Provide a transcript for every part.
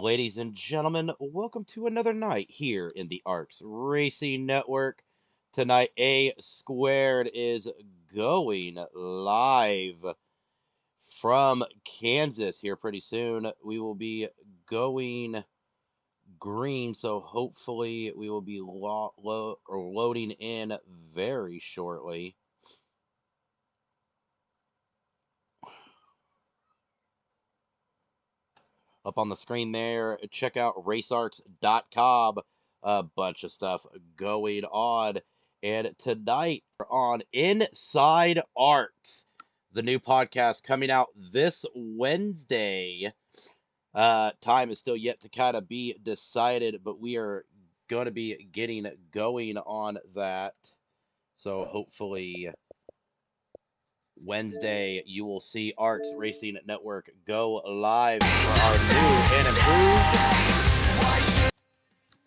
Ladies and gentlemen, welcome to another night here in the ARCS Racing Network. Tonight, A Squared is going live from Kansas here pretty soon. We will be going green, so hopefully we will be loading in very shortly. Up on the screen there, check out racearcs.com. A bunch of stuff going on. And tonight we're on Inside ARCS, the new podcast coming out this Wednesday. Time is still yet to kind of be decided, but we are going to be getting going on that. So hopefully Wednesday, you will see ARCS Racing Network go live for our new and improved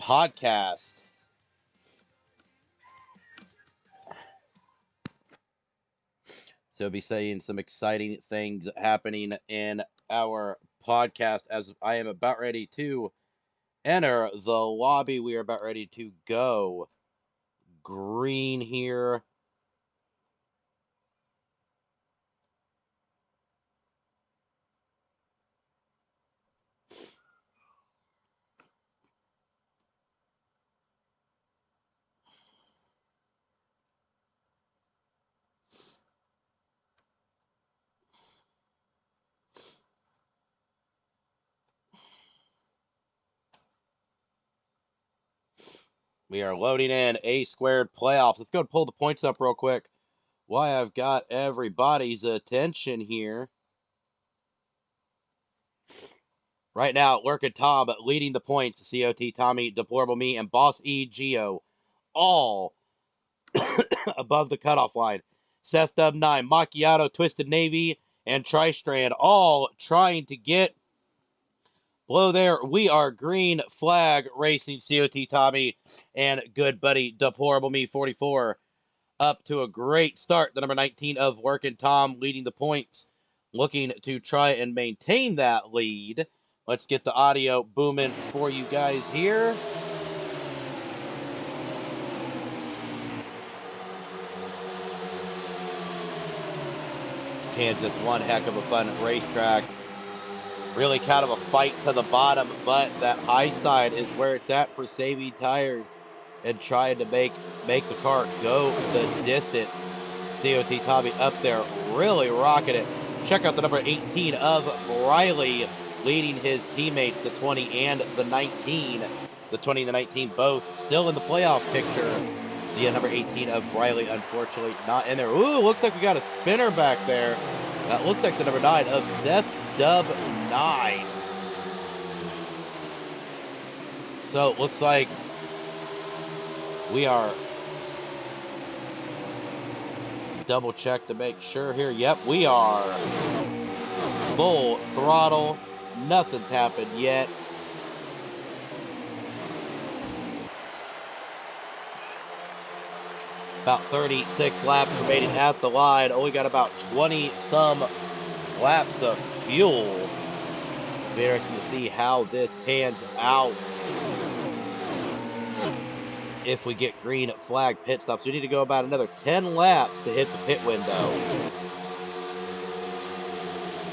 podcast. So, be saying some exciting things happening in our podcast as I am about ready to enter the lobby. We are about ready to go green here. We are loading in A Squared playoffs. Let's go and pull the points up real quick. Why I've got everybody's attention here. Right now, Lurkin Tom leading the points. COT, Tommy, Deplorable Me, and Boss E Geo all above the cutoff line. Seth Dub 9, Macchiato, Twisted Navy, and Tristrand all trying to get below there. We are green flag racing. COT, Tommy, and good buddy Deplorable Me 44 up to a great start. The number 19 of Lurkin Tom leading the points, looking to try and maintain that lead. Let's get the audio booming for you guys here. Kansas, one heck of a fun racetrack. Really kind of a fight to the bottom, but that high side is where it's at for saving tires and trying to make the car go the distance. COT Tommy up there really rocking it. Check out the number 18 of Riley leading his teammates, the 20 and the 19. The 20 and the 19 both still in the playoff picture. The number 18 of Riley, unfortunately, not in there. Ooh, looks like we got a spinner back there. That looked like the number 9 of Seth Dub 9. So it looks like we are double check to make sure here. Yep, we are full throttle. Nothing's happened yet. About 36 laps remaining at the line. Only got about 20 some laps of fuel. It's interesting to see how this pans out. If we get green flag pit stops, we need to go about another 10 laps to hit the pit window.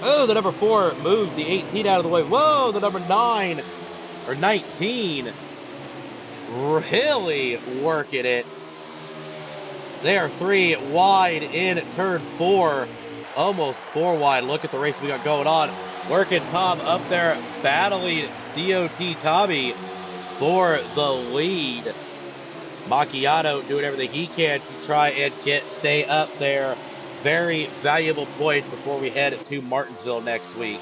Oh, the number 4 moves the 18 out of the way. Whoa, the number 9 or 19 really working it. They are 3 wide in turn 4, almost 4 wide. Look at the race we got going on. Lurkin Tom up there battling COT Tommy for the lead. Macchiato doing everything he can to try and stay up there. Very valuable points before we head to Martinsville next week.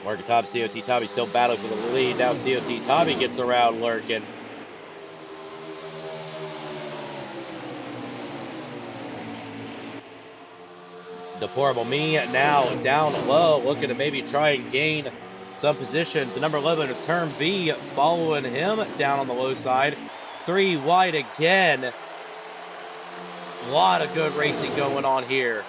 Lurkin Tom, COT Tommy still battling for the lead. Now COT Tommy gets around Lurkin. Deplorable Me now down low, looking to maybe try and gain some positions. The number 11 of Term V following him down on the low side. 3 wide again. A lot of good racing going on here.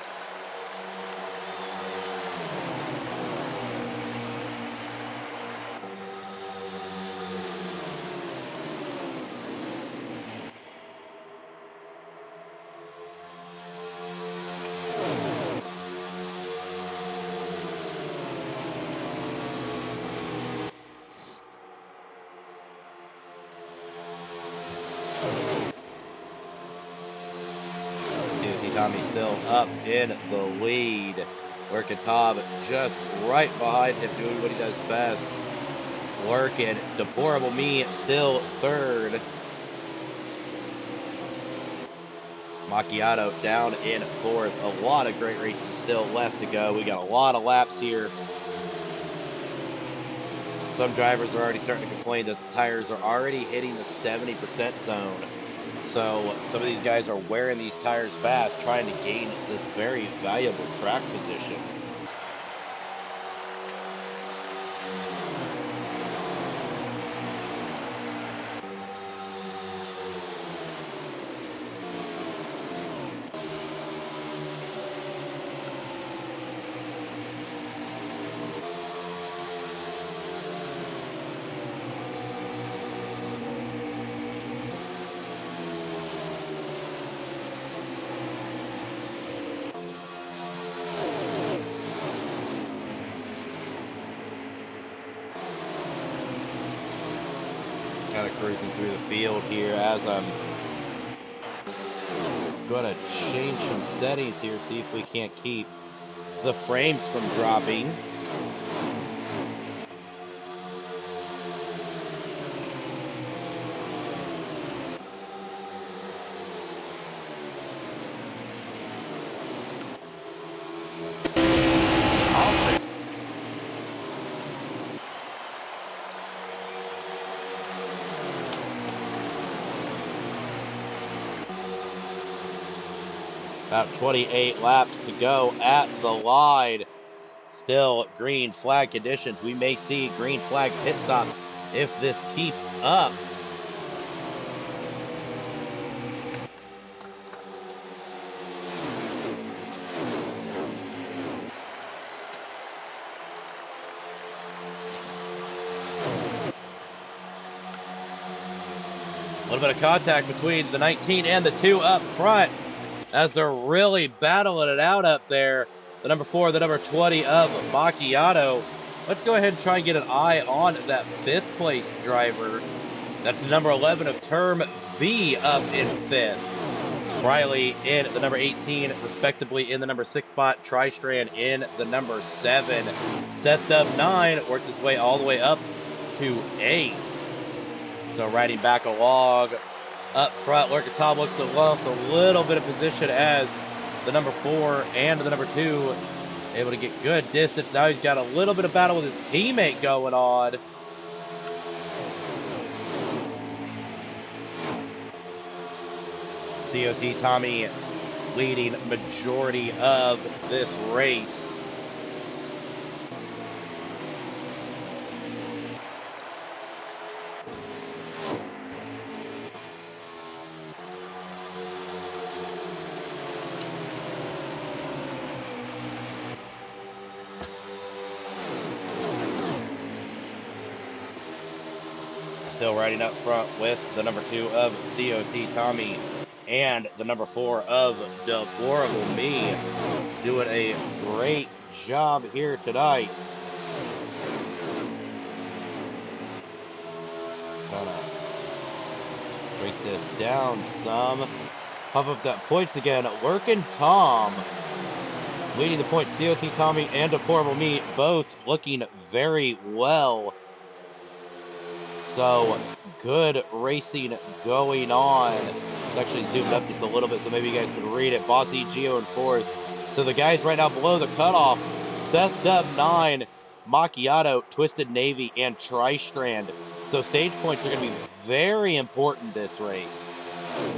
Tommy still up in the lead. Working Tom just right behind him, doing what he does best. Working Deplorable Me still third. Macchiato down in fourth. A lot of great racing still left to go. We got a lot of laps here. Some drivers are already starting to complain that the tires are already hitting the 70% zone. So some of these guys are wearing these tires fast, trying to gain this very valuable track position. Kind of cruising through the field here as I'm gonna change some settings here, see if we can't keep the frames from dropping. About 28 laps to go at the line. Still green flag conditions. We may see green flag pit stops if this keeps up. A little bit of contact between the 19 and the 2 up front, as they're really battling it out up there. The number 4, the number 20 of Macchiato. Let's go ahead and try and get an eye on that 5th place driver. That's the number 11 of Term V up in 5th. Riley in the number 18, respectively in the number 6 spot. Tristrand in the number 7. Seth Dub 9 worked his way all the way up to 8th. So riding back along. Up front, Lurker Tom looks to lost a little bit of position as the number 4 and the number 2 able to get good distance. Now he's got a little bit of battle with his teammate going on. COT Tommy leading majority of this race. Still riding up front with the number 2 of COT Tommy and the number 4 of Deplorable Me. Doing a great job here tonight. Let's kind of break this down some. Pump up that points again. Working Tom leading the points. COT Tommy and Deplorable Me both looking very well. So, good racing going on. It's actually zoomed up just a little bit so maybe you guys can read it. Bossy Geo in 4th. So the guys right now below the cutoff, Seth Dub 9, Macchiato, Twisted Navy, and Tristrand. So stage points are going to be very important this race.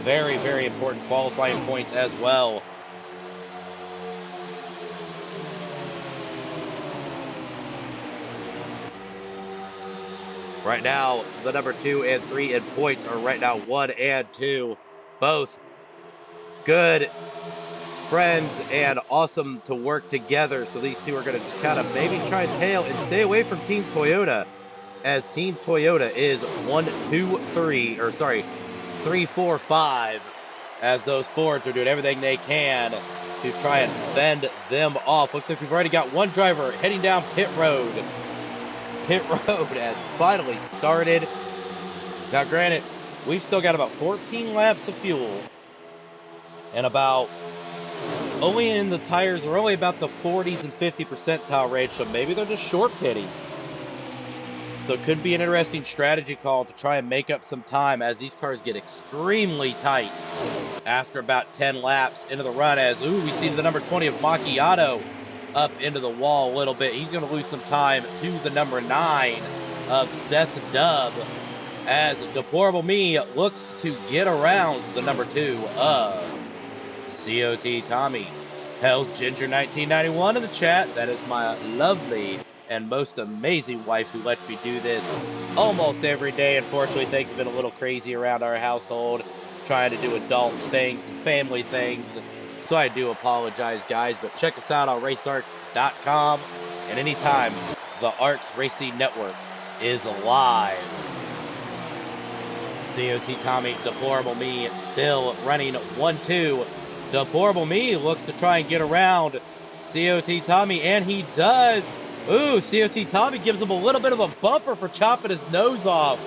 Very, very important qualifying points as well. Right now, the number 2 and 3 in points are right now 1 and 2. Both good friends and awesome to work together. So these two are going to just kind of maybe try and tail and stay away from Team Toyota, as Team Toyota is 1, 2, 3, or sorry, 3, 4, 5, as those Fords are doing everything they can to try and fend them off. Looks like we've already got one driver heading down pit road. Pit road has finally started. Now, granted, we've still got about 14 laps of fuel and about only in the tires are only about the 40s and 50 percentile range, so maybe they're just short pitting. So it could be an interesting strategy call to try and make up some time as these cars get extremely tight after about 10 laps into the run. As we see the number 20 of Macchiato up into the wall a little bit. He's going to lose some time to the number 9 of Seth Dubb, as Deplorable Me looks to get around the number 2 of COT Tommy. Hell's Ginger 1991 in the chat. That is my lovely and most amazing wife who lets me do this almost every day. Unfortunately, things have been a little crazy around our household, trying to do adult things and family things. So I do apologize, guys, but check us out on racearcs.com, and anytime the ARCS Racing Network is live. COT Tommy, Deplorable Me, still running 1-2. Deplorable Me looks to try and get around COT Tommy, and he does. Ooh, COT Tommy gives him a little bit of a bumper for chopping his nose off.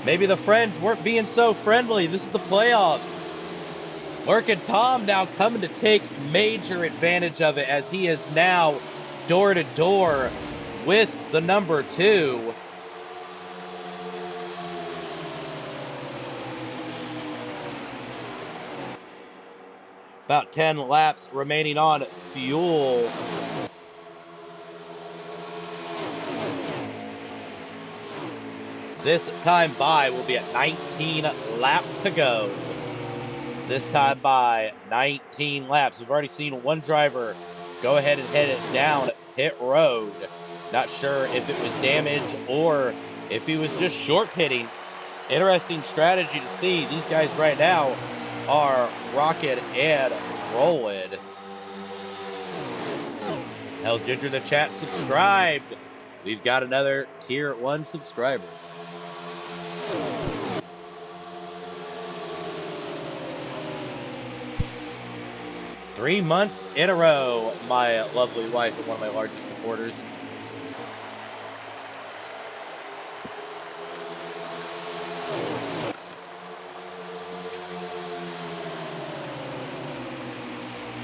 Maybe the friends weren't being so friendly. This is the playoffs. Working Tom now coming to take major advantage of it, as he is now door to door with the number 2. About 10 laps remaining on fuel. This time by will be at 19 laps to go. This time by 19 laps. We've already seen one driver go ahead and head it down pit road. Not sure if it was damage or if he was just short pitting. Interesting strategy to see. These guys right now are rocking and rolling. Hell's Ginger in the chat subscribed. We've got another tier 1 subscriber. Three months in a row, my lovely wife and one of my largest supporters.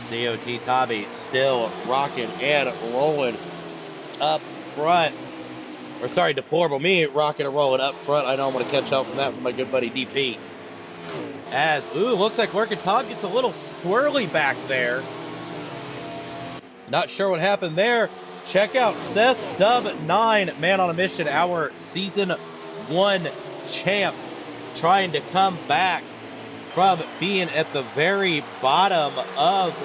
COT Tommy still rocking and rolling up front. Or sorry, Deplorable Me rocking and rolling up front. I know I'm going to catch up from that from my good buddy DP. As, looks like Working Tom gets a little squirrely back there. Not sure what happened there. Check out Seth Dubb 9, man on a mission, our Season 1 champ, trying to come back from being at the very bottom of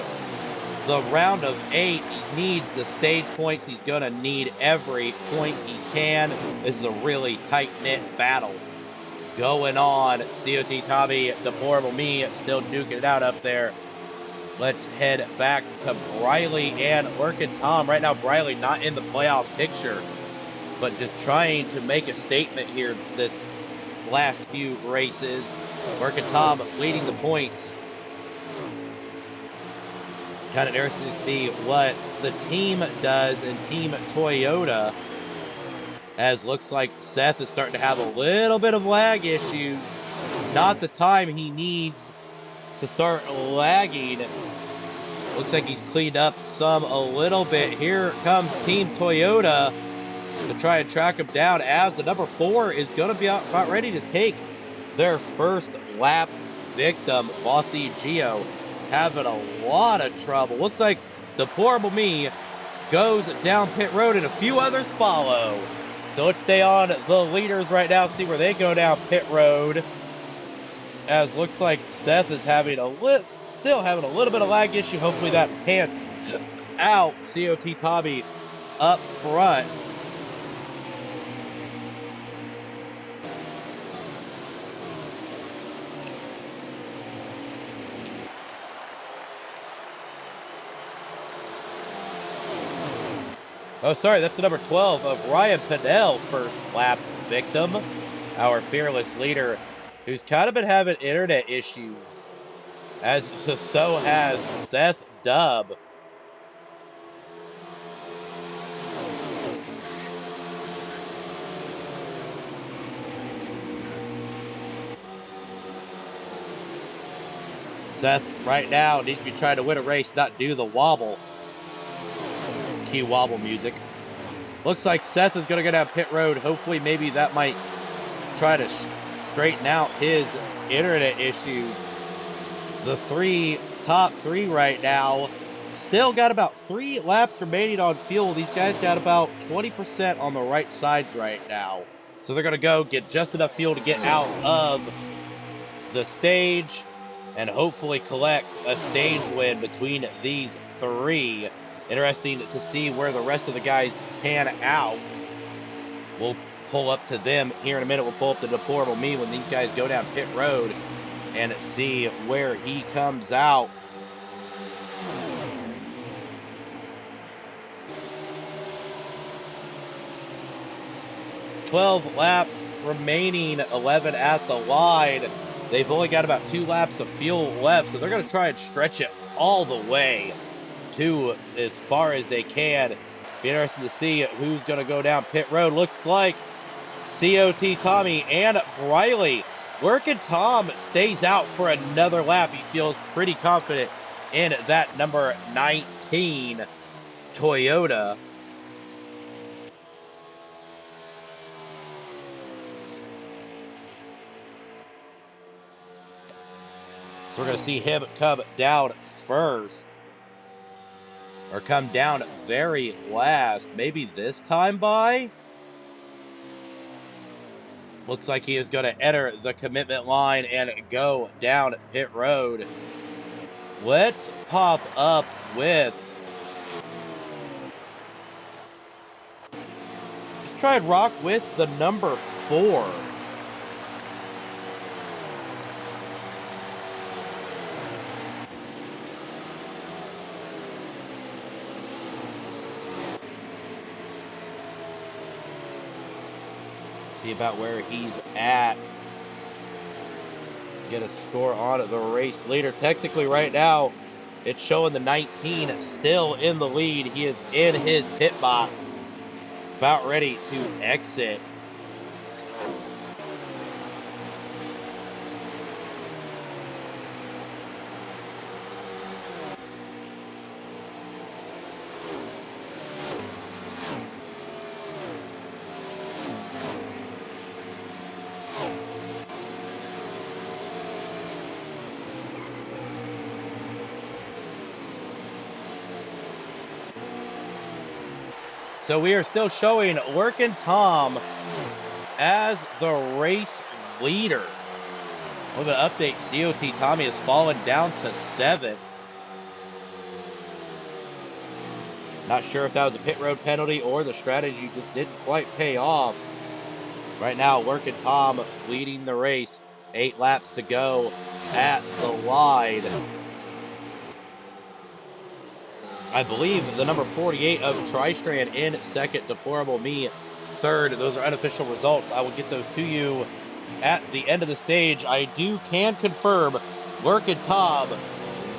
the round of 8. He needs the stage points. He's going to need every point he can. This is a really tight-knit battle going on. COT Tommy, Deplorable Me, still duking it out up there. Let's head back to Briley and Working Tom. Right now, Briley not in the playoff picture, but just trying to make a statement here this last few races. Working Tom leading the points. Kind of interesting to see what the team does in Team Toyota, as looks like Seth is starting to have a little bit of lag issues. Not the time he needs to start lagging. Looks like he's cleaned up some a little bit. Here comes Team Toyota to try and track him down, as the number 4 is going to be about ready to take their first lap victim. Bossy Gio having a lot of trouble. Looks like Deplorable Me goes down pit road and a few others follow. So let's stay on the leaders right now, see where they go down pit road. As looks like Seth is having still having a little bit of lag issue. Hopefully that pans out. COT Tommy up front. Oh, sorry, that's the number 12 of Ryan Pinnell, first lap victim. Our fearless leader, who's kind of been having internet issues, as so has Seth Dubb. Seth, right now, needs to be trying to win a race, not do the wobble. Cue wobble music. Looks like Seth is going to go down pit road. Hopefully, maybe that might try to straighten out his internet issues. The top three right now still got about 3 laps remaining on fuel. These guys got about 20% on the right sides right now. So they're going to go get just enough fuel to get out of the stage and hopefully collect a stage win between these 3. Interesting to see where the rest of the guys pan out. We'll pull up to them here in a minute. We'll pull up to Deplorable Me when these guys go down pit road and see where he comes out. "12 laps remaining, 11 at the line." They've only got about 2 laps of fuel left, so they're going to try and stretch it all the way to as far as they can. Be interesting to see who's going to go down pit road. Looks like COT Tommy and Briley. Working Tom stays out for another lap. He feels pretty confident in that number 19 Toyota. So we're going to see him come down first. Or come down very last. Maybe this time by? Looks like he is going to enter the commitment line and go down pit road. Let's pop up with... Let's try and rock with the number 4. See about where he's at. Get a score on the race leader. Technically right now, it's showing the 19 still in the lead. He is in his pit box, about ready to exit. So we are still showing Workin' Tom as the race leader. A little bit of update, COT Tommy has fallen down to 7th. Not sure if that was a pit road penalty or the strategy just didn't quite pay off. Right now, Workin' Tom leading the race. 8 laps to go at the line. I believe the number 48 of Tristrand in second, Deplorable Me third. Those are unofficial results. I will get those to you at the end of the stage. I can confirm Workin' Tom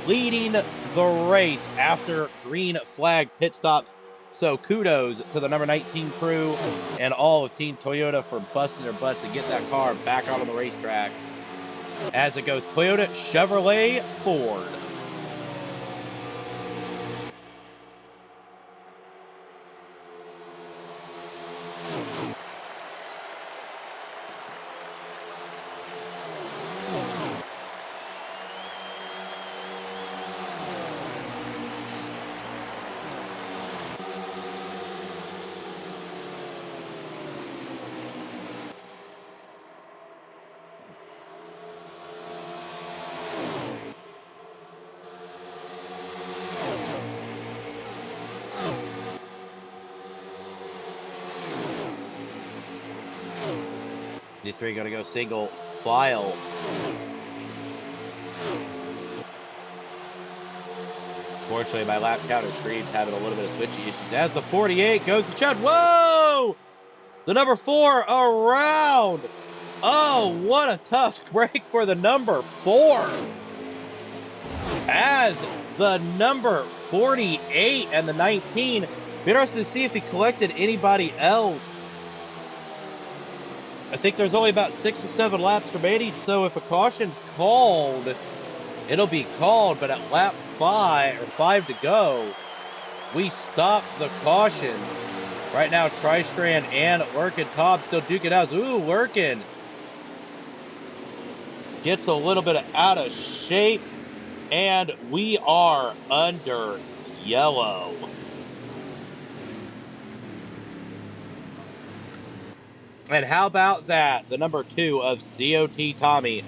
leading the race after green flag pit stops. So kudos to the number 19 crew and all of Team Toyota for busting their butts to get that car back onto the racetrack. As it goes Toyota, Chevrolet, Ford. These 3 are going to go single file. Fortunately, my lap counter stream's having a little bit of twitchy issues. As the 48 goes to Chud. Whoa! The number 4 around. Oh, what a tough break for the number 4. As the number 48 and the 19. Be interested to see if he collected anybody else. I think there's only about 6 or 7 laps remaining, so if a caution's called, it'll be called. But at lap 5, or 5 to go, we stop the cautions. Right now, Tri-Strand and Lurkin Top still duke it out. Ooh, Lurkin gets a little bit out of shape, and we are under yellow. And how about that? The number 2 of COT Tommy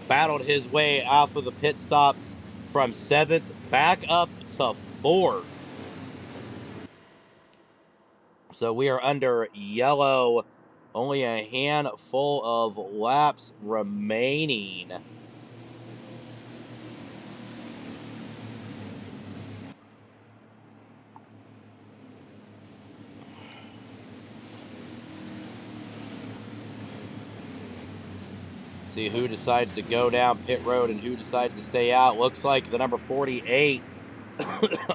battled his way off of the pit stops from 7th back up to 4th. So we are under yellow. Only a handful of laps remaining. See who decides to go down pit road and who decides to stay out. Looks like the number 48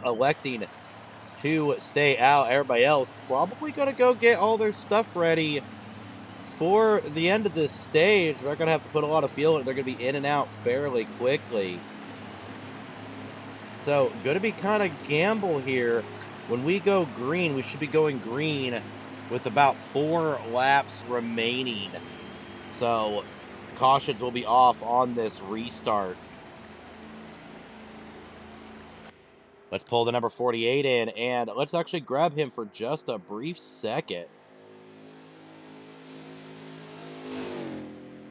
electing to stay out. Everybody else probably going to go get all their stuff ready for the end of this stage. They're going to have to put a lot of fuel in it. They're going to be in and out fairly quickly. So, going to be kind of gamble here. When we go green, we should be going green with about 4 laps remaining. So, cautions will be off on this restart. Let's pull the number 48 in, and let's actually grab him for just a brief second.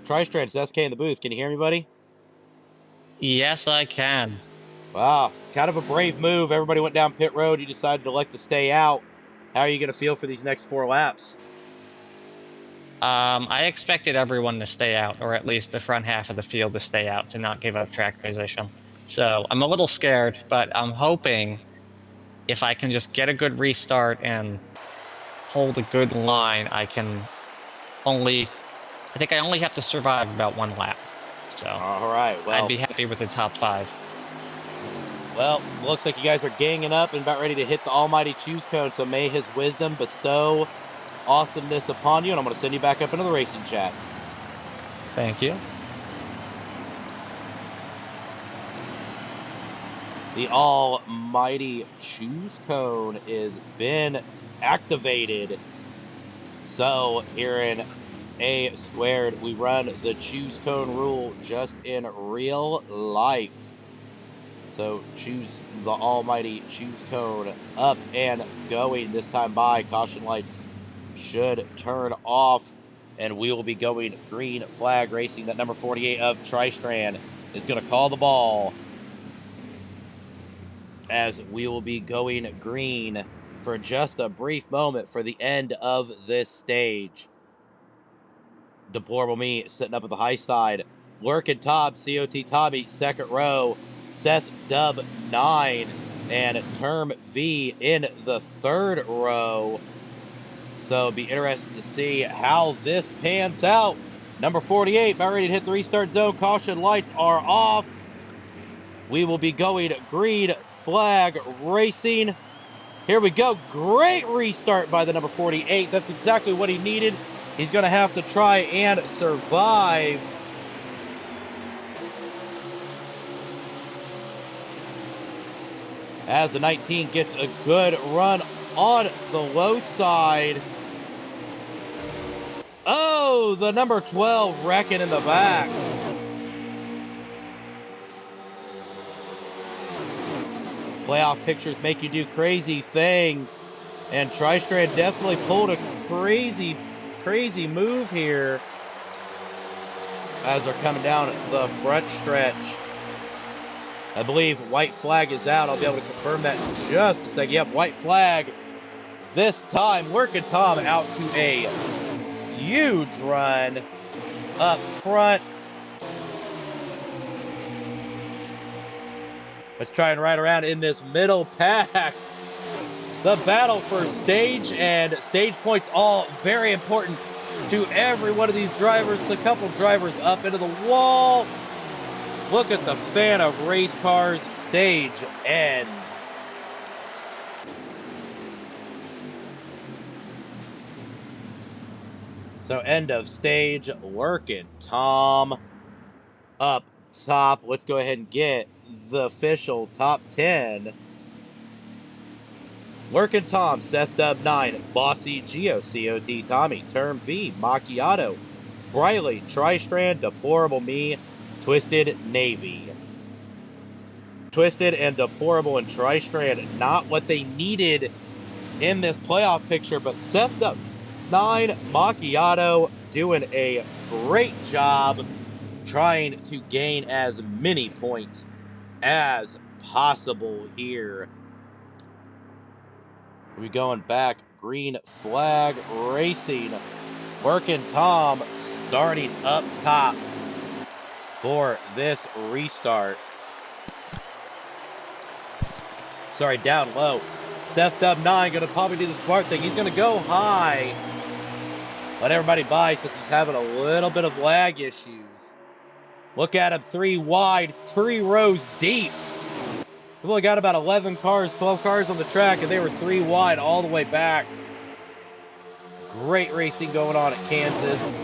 Tri-Strand, SK in the booth. Can you hear me, buddy? Yes, I can. Wow, kind of a brave move. Everybody went down pit road. You decided to elect to stay out. How are you going to feel for these next 4 laps? I expected everyone to stay out, or at least the front half of the field to stay out, to not give up track position. So I'm a little scared, but I'm hoping if I can just get a good restart and hold a good line, I think I only have to survive about 1 lap. So All right, well, I'd be happy with the top 5. Well, looks like you guys are ganging up and about ready to hit the almighty choose cone, so may his wisdom bestow awesomeness upon you, and I'm going to send you back up into the racing chat. Thank you. The almighty choose cone is been activated. So here in A squared, we run the choose cone rule just in real life. So choose the almighty choose cone up and going this time by. Caution lights should turn off, and we will be going green flag racing. That number 48 of Tri-Strand is going to call the ball, as we will be going green for just a brief moment for the end of this stage. Deplorable Me sitting up at the high side. Lurkin Tob, COT Tommy, second row. Seth Dub 9 and Term V in the third row. So be interested to see how this pans out. Number 48 about ready to hit the restart zone. Caution lights are off. We will be going green flag racing. Here we go. Great restart by the number 48. That's exactly what he needed. He's going to have to try and survive. As the 19 gets a good run on the low side. Oh, the number 12 wrecking in the back. Playoff pictures make you do crazy things. And Tri-Strand definitely pulled a crazy move here as they're coming down the front stretch. I believe white flag is out. I'll be able to confirm that in just a second. Yep, white flag. This time, Lurkin Tom out to a huge run up front. Let's try and ride around in this middle pack. The battle for stage and stage points, all very important to every one of these drivers. A couple drivers up into the wall. Look at the fan of race cars. Stage end. So end of stage, working Tom up top. Let's go ahead and get the official top 10. Lurkin Tom, Seth Dub 9, Bossy Geo, COT Tommy, Term V, Macchiato, Briley, Tristrand, Deplorable Me, Twisted Navy. Twisted and Deplorable and Tristrand, not what they needed in this playoff picture, but Seth Dub 9, Macchiato doing a great job trying to gain as many points as possible here. We going back, green flag racing, working Tom starting up top for this restart. Sorry, down low. Seth Dub 9 going to probably do the smart thing. He's going to go high. Let everybody by since he's having a little bit of lag issues. Look at him, 3 wide, 3 rows deep. We've only got about 11 cars, 12 cars on the track, and they were 3 wide all the way back. Great racing going on at Kansas.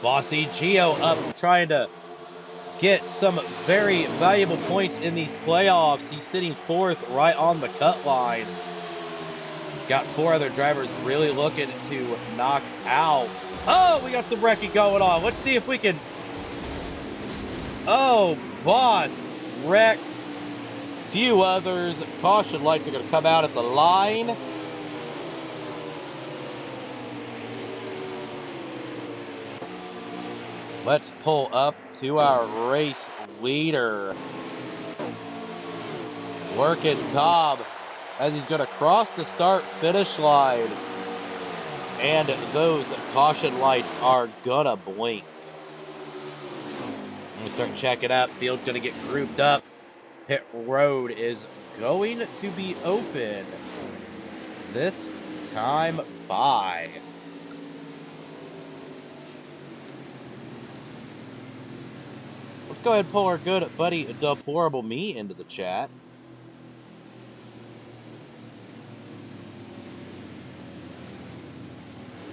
Bossy Geo up trying to get some very valuable points in these playoffs. He's sitting 4th right on the cut line. Got 4 other drivers really looking to knock out. Oh, we got some wrecking going on. Let's see if we can... Oh, Boss wrecked. Few others. Caution lights are going to come out at the line. Let's pull up to our race leader. Working Tom as he's going to cross the start-finish line. And those caution lights are going to blink. I'm going to start checking up. Field's going to get grouped up. Pit road is going to be open this time by. Let's go ahead and pull our good buddy Deplorable Me into the chat.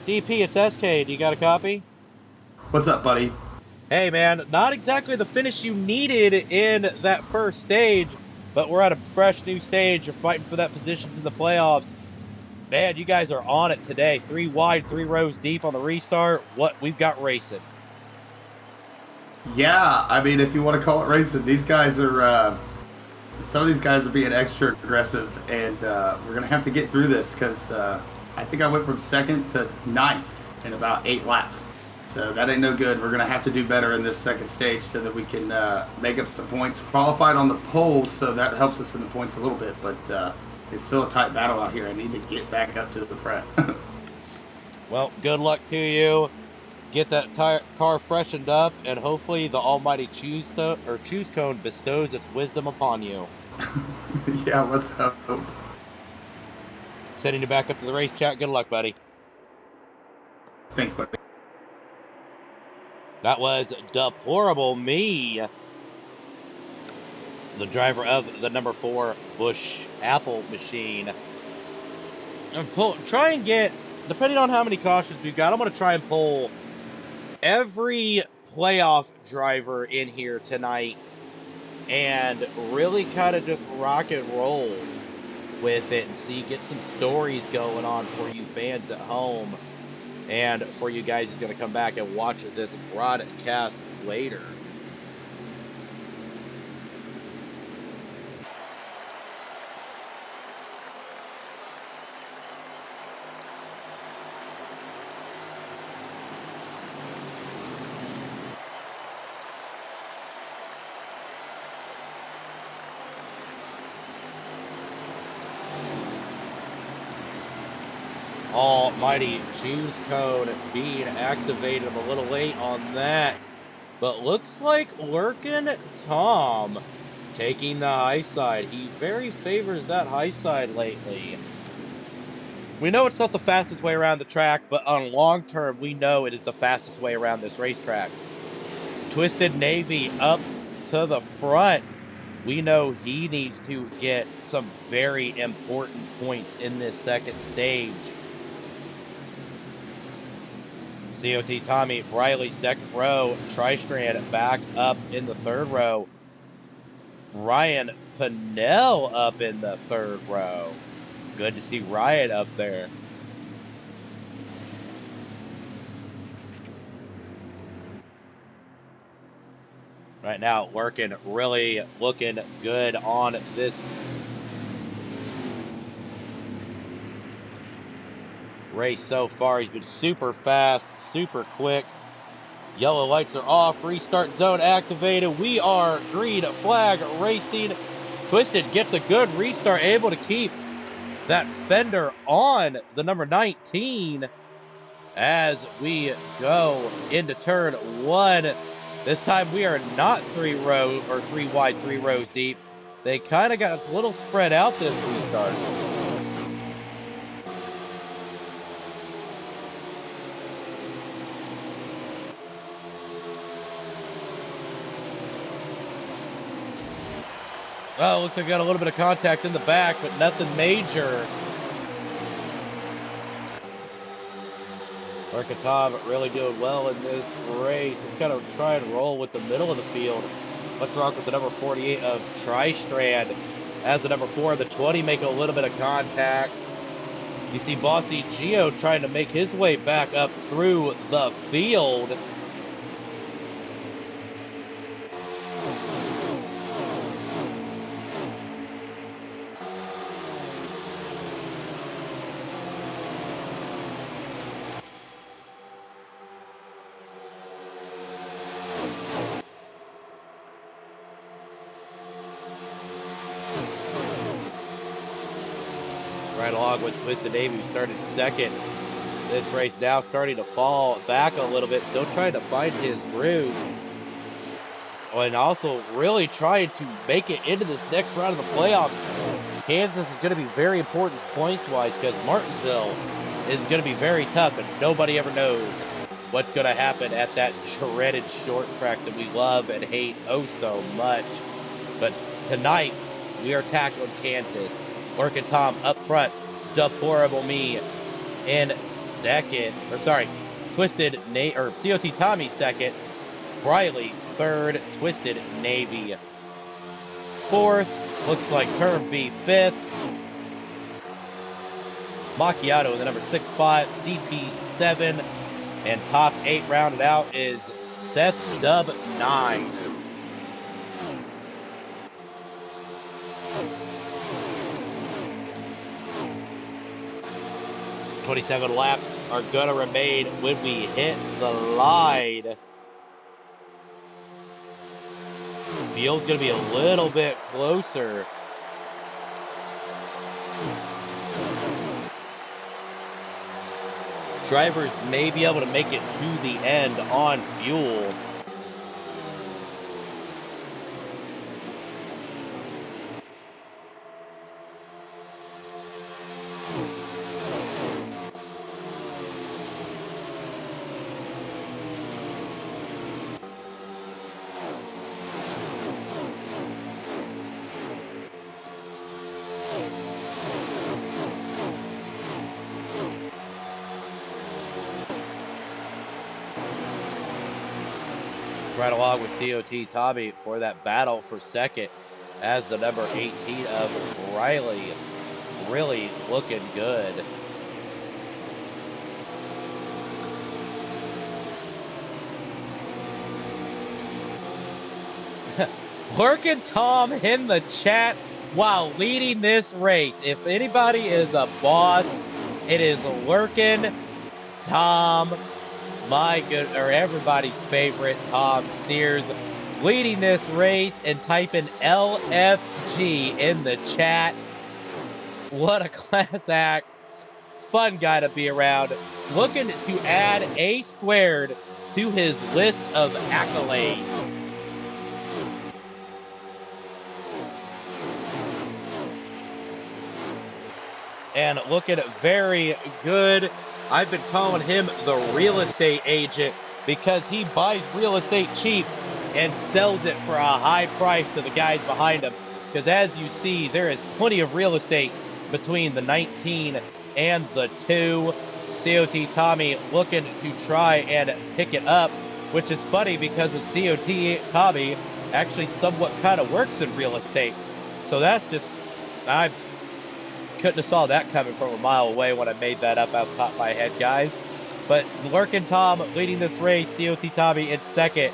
DP, it's SK. Do you got a copy? What's up, buddy? Hey, man, not exactly the finish you needed in that first stage, but we're at a fresh new stage. You're fighting for that position for the playoffs. Man, you guys are on it today. 3 wide, 3 rows deep on the restart. What we've got racing. Yeah, I mean, if you want to call it racing, these guys are, some of these guys are being extra aggressive, and we're going to have to get through this because I think I went from 2nd to 9th in about 8 laps. So that ain't no good. We're going to have to do better in this second stage so that we can make up some points. Qualified on the pole, so that helps us in the points a little bit, but it's still a tight battle out here. I need to get back up to the front. Well, good luck to you. Get that car freshened up, and hopefully the almighty choose cone bestows its wisdom upon you. Yeah, let's hope. Sending you back up to the race chat. Good luck, buddy. Thanks, buddy. That was Deplorable Me, the driver of the number 4 Busch Apple machine. And try and get, depending on how many cautions we've got, I'm going to try and pull every playoff driver in here tonight and really kind of just rock and roll with it and see, get some stories going on for you fans at home and for you guys who's going to come back and watch this broadcast later. Almighty choose code being activated. I'm a little late on that. But looks like Lurkin Tom taking the high side. He very favors that high side lately. We know it's not the fastest way around the track, but on long term, we know it is the fastest way around this racetrack. Twisted Navy up to the front. We know he needs to get some very important points in this second stage. COT Tommy Briley second row. Tristrand back up in the third row. Ryan Pinnell up in the third row. Good to see Ryan up there. Right now, working really looking good on this race so far. He's been super fast, super quick. Yellow lights are off. Restart zone activated. We are green flag racing. Twisted gets a good restart, able to keep that fender on the number 19 as we go into turn 1. This time we are not three wide, 3 rows deep. They kind of got us a little spread out this restart. Oh, looks like we got a little bit of contact in the back, but nothing major. Arkatab really doing well in this race. Let's kind of try and roll with the middle of the field. Let's rock with the number 48 of Tristrand. As the number 4 of the 20 make a little bit of contact. You see Bossy Geo trying to make his way back up through the field. Right along with Twisted Navy, who started second. This race now starting to fall back a little bit, still trying to find his groove. And also really trying to make it into this next round of the playoffs. Kansas is going to be very important points-wise because Martinsville is going to be very tough, and nobody ever knows what's going to happen at that shredded short track that we love and hate oh so much. But tonight, we are tackling Kansas. Lurkin Tom up front, Deplorable Me in second. Twisted COT Tommy second, Briley third, Twisted Navy fourth. Looks like Term V fifth. Macchiato in the number 6 spot, DP 7, and top 8 rounded out is Seth Dub 9. "27 laps are gonna remain when we hit the line." The field's gonna be a little bit closer. Drivers may be able to make it to the end on fuel. Right along with COT Tommy for that battle for second as the number 18 of Riley. Really looking good. Lurkin Tom in the chat while leading this race. If anybody is a boss, it is Lurkin Tom. Everybody's favorite Tom Sears, leading this race and typing LFG in the chat. What a class act. Fun guy to be around. Looking to add A squared to his list of accolades. And looking very good. I've been calling him the real estate agent because he buys real estate cheap and sells it for a high price to the guys behind him. Because as you see, there is plenty of real estate between the 19 and the 2. COT Tommy looking to try and pick it up, which is funny because of COT Tommy actually somewhat kind of works in real estate. So that's just, I couldn't have saw that coming from a mile away when I made that up out the top of my head, guys. But Lurkin Tom leading this race, COT Tommy in second.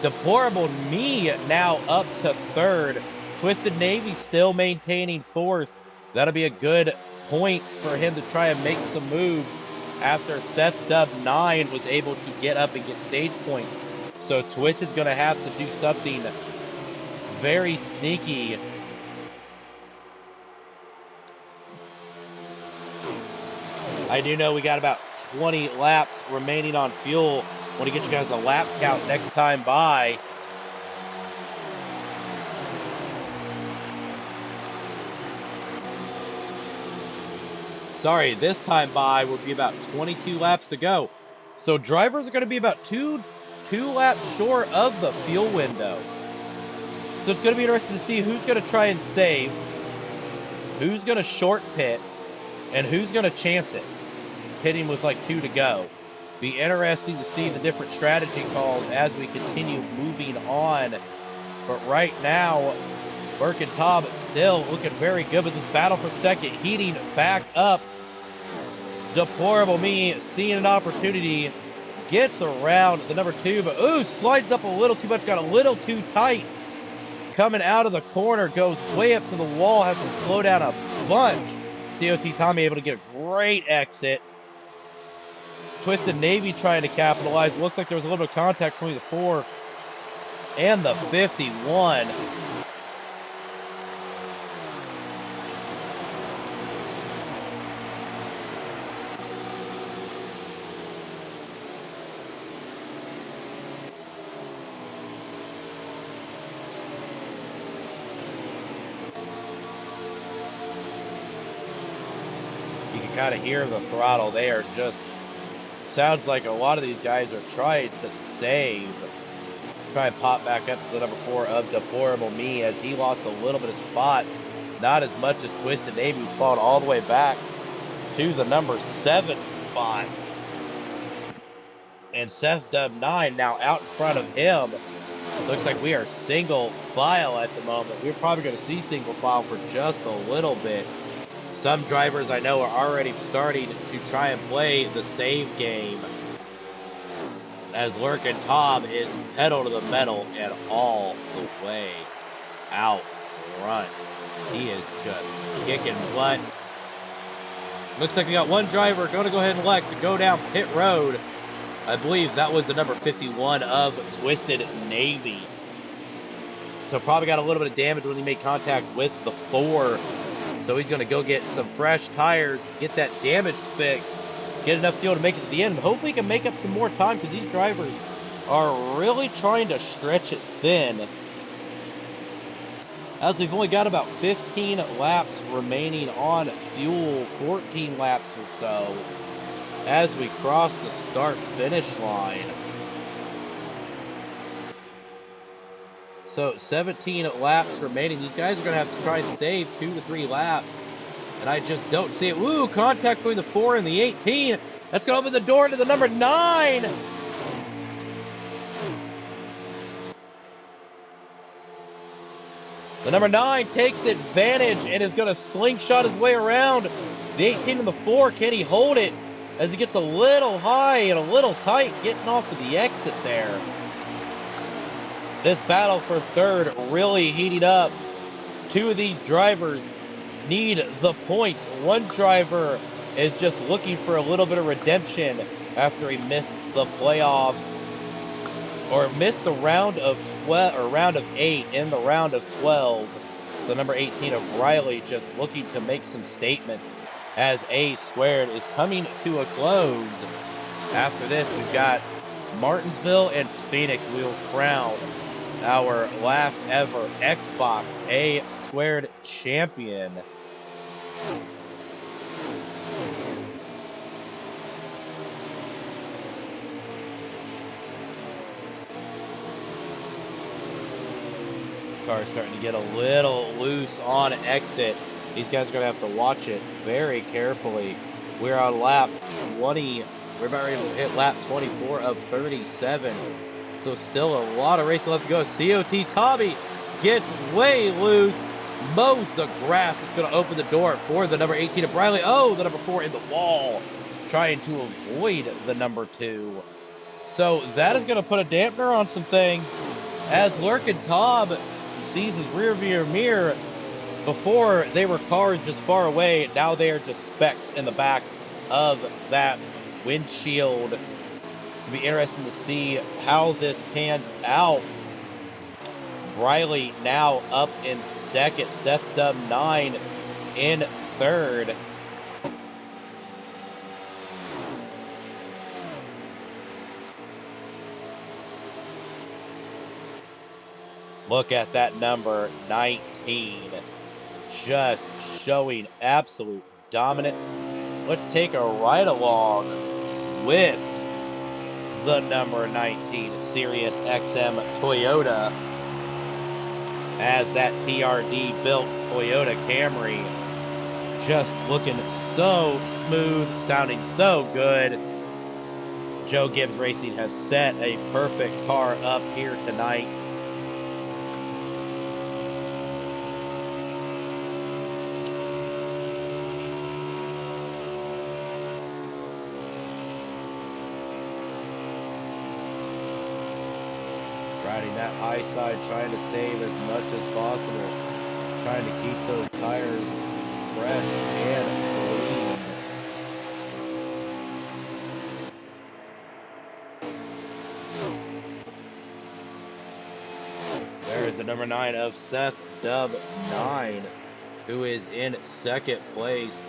Deplorable Me now up to third. Twisted Navy still maintaining fourth. That'll be a good points for him to try and make some moves after Seth Dub 9 was able to get up and get stage points. So Twisted's going to have to do something very sneaky. I do know we got about 20 laps remaining on fuel. Want to get you guys a lap count next time by. Sorry, this time by will be about 22 laps to go. So drivers are going to be about two laps short of the fuel window. So it's going to be interesting to see who's going to try and save, who's going to short pit, and who's going to chance it. Pitting with like 2 to go. Be interesting to see the different strategy calls as we continue moving on. But right now, Burke and Tom still looking very good with this battle for second, heating back up. Deplorable Me seeing an opportunity, gets around the number 2, but ooh, slides up a little too much, got a little too tight. Coming out of the corner, goes way up to the wall, has to slow down a bunch. COT Tommy able to get a great exit. Twisted Navy trying to capitalize. Looks like there was a little bit of contact between the 4 and the 51. You can kind of hear the throttle. They are just, sounds like a lot of these guys are trying to save. Try and pop back up to the number 4 of Deplorable Me as he lost a little bit of spots. Not as much as Twisted Navy, who's fallen all the way back to the number 7 spot. And Seth Dub 9 now out in front of him. Looks like we are single file at the moment. We're probably going to see single file for just a little bit. Some drivers I know are already starting to try and play the save game. As Lurkin Tom is pedal to the metal and all the way out front. He is just kicking butt. Looks like we got one driver going to go ahead and elect to go down pit road. I believe that was the number 51 of Twisted Navy. So probably got a little bit of damage when he made contact with the 4. So he's going to go get some fresh tires, get that damage fixed, get enough fuel to make it to the end. Hopefully he can make up some more time because these drivers are really trying to stretch it thin. As we've only got about 15 laps remaining on fuel, 14 laps or so, as we cross the start-finish line. So 17 laps remaining. These guys are going to have to try and save 2 to 3 laps. And I just don't see it. Woo, contact between the 4 and the 18. That's going to open the door to the number 9. The number 9 takes advantage and is going to slingshot his way around. The 18 and the 4, can he hold it? As he gets a little high and a little tight, getting off of the exit there. This battle for third really heating up. 2 of these drivers need the points. One driver is just looking for a little bit of redemption after he missed the playoffs, or missed the round of 12 or round of 8 in the round of 12. So number 18 of Riley just looking to make some statements as A squared is coming to a close. After this, we've got Martinsville and Phoenix, we will crown our last ever Xbox A Squared champion. Car's starting to get a little loose on exit. These guys are going to have to watch it very carefully. We're on lap 20. We're about ready to hit lap 24 of 37. So still a lot of racing left to go. COT Tommy gets way loose. Mows the grass. It's going to open the door for the number 18 of Briley. Oh, the number 4 in the wall. Trying to avoid the number 2. So that is going to put a dampener on some things. As Lurkin Tom sees his rear view mirror. Before, they were cars just far away. Now they are just specks in the back of that windshield. It's going to be interesting to see how this pans out. Briley now up in second. Seth Dub 9 in third. Look at that number 19. Just showing absolute dominance. Let's take a ride along with the number 19 Sirius XM Toyota, as that TRD built Toyota Camry just looking so smooth, sounding so good. Joe Gibbs Racing has set a perfect car up here tonight. Riding that high side, trying to save as much as possible. Trying to keep those tires fresh and clean. There's the number 9 of Seth Dub 9, who is in second place.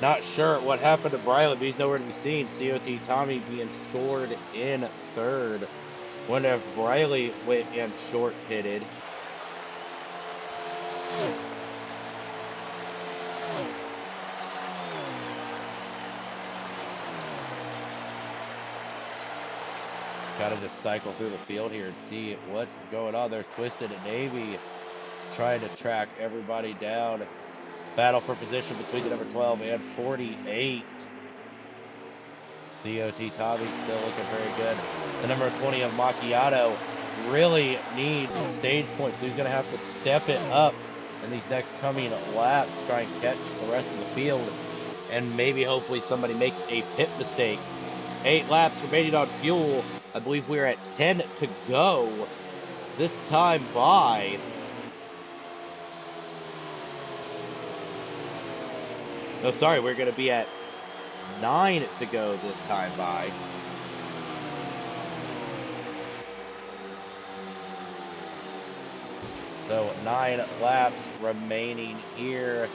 Not sure what happened to Briley, but he's nowhere to be seen. COT Tommy being scored in third. Wonder if Briley went and short pitted. Just gotta just cycle through the field here and see what's going on. There's Twisted and Navy trying to track everybody down. Battle for position between the number 12 and 48. COT Tommy still looking very good. The number 20 of Macchiato really needs stage points, so he's going to have to step it up in these next coming laps to try and catch the rest of the field. And maybe, hopefully, somebody makes a pit mistake. 8 laps remaining on fuel. I believe we're at 10 to go. This time by... No, sorry, we're going to be at 9 to go this time by. So 9 laps remaining here.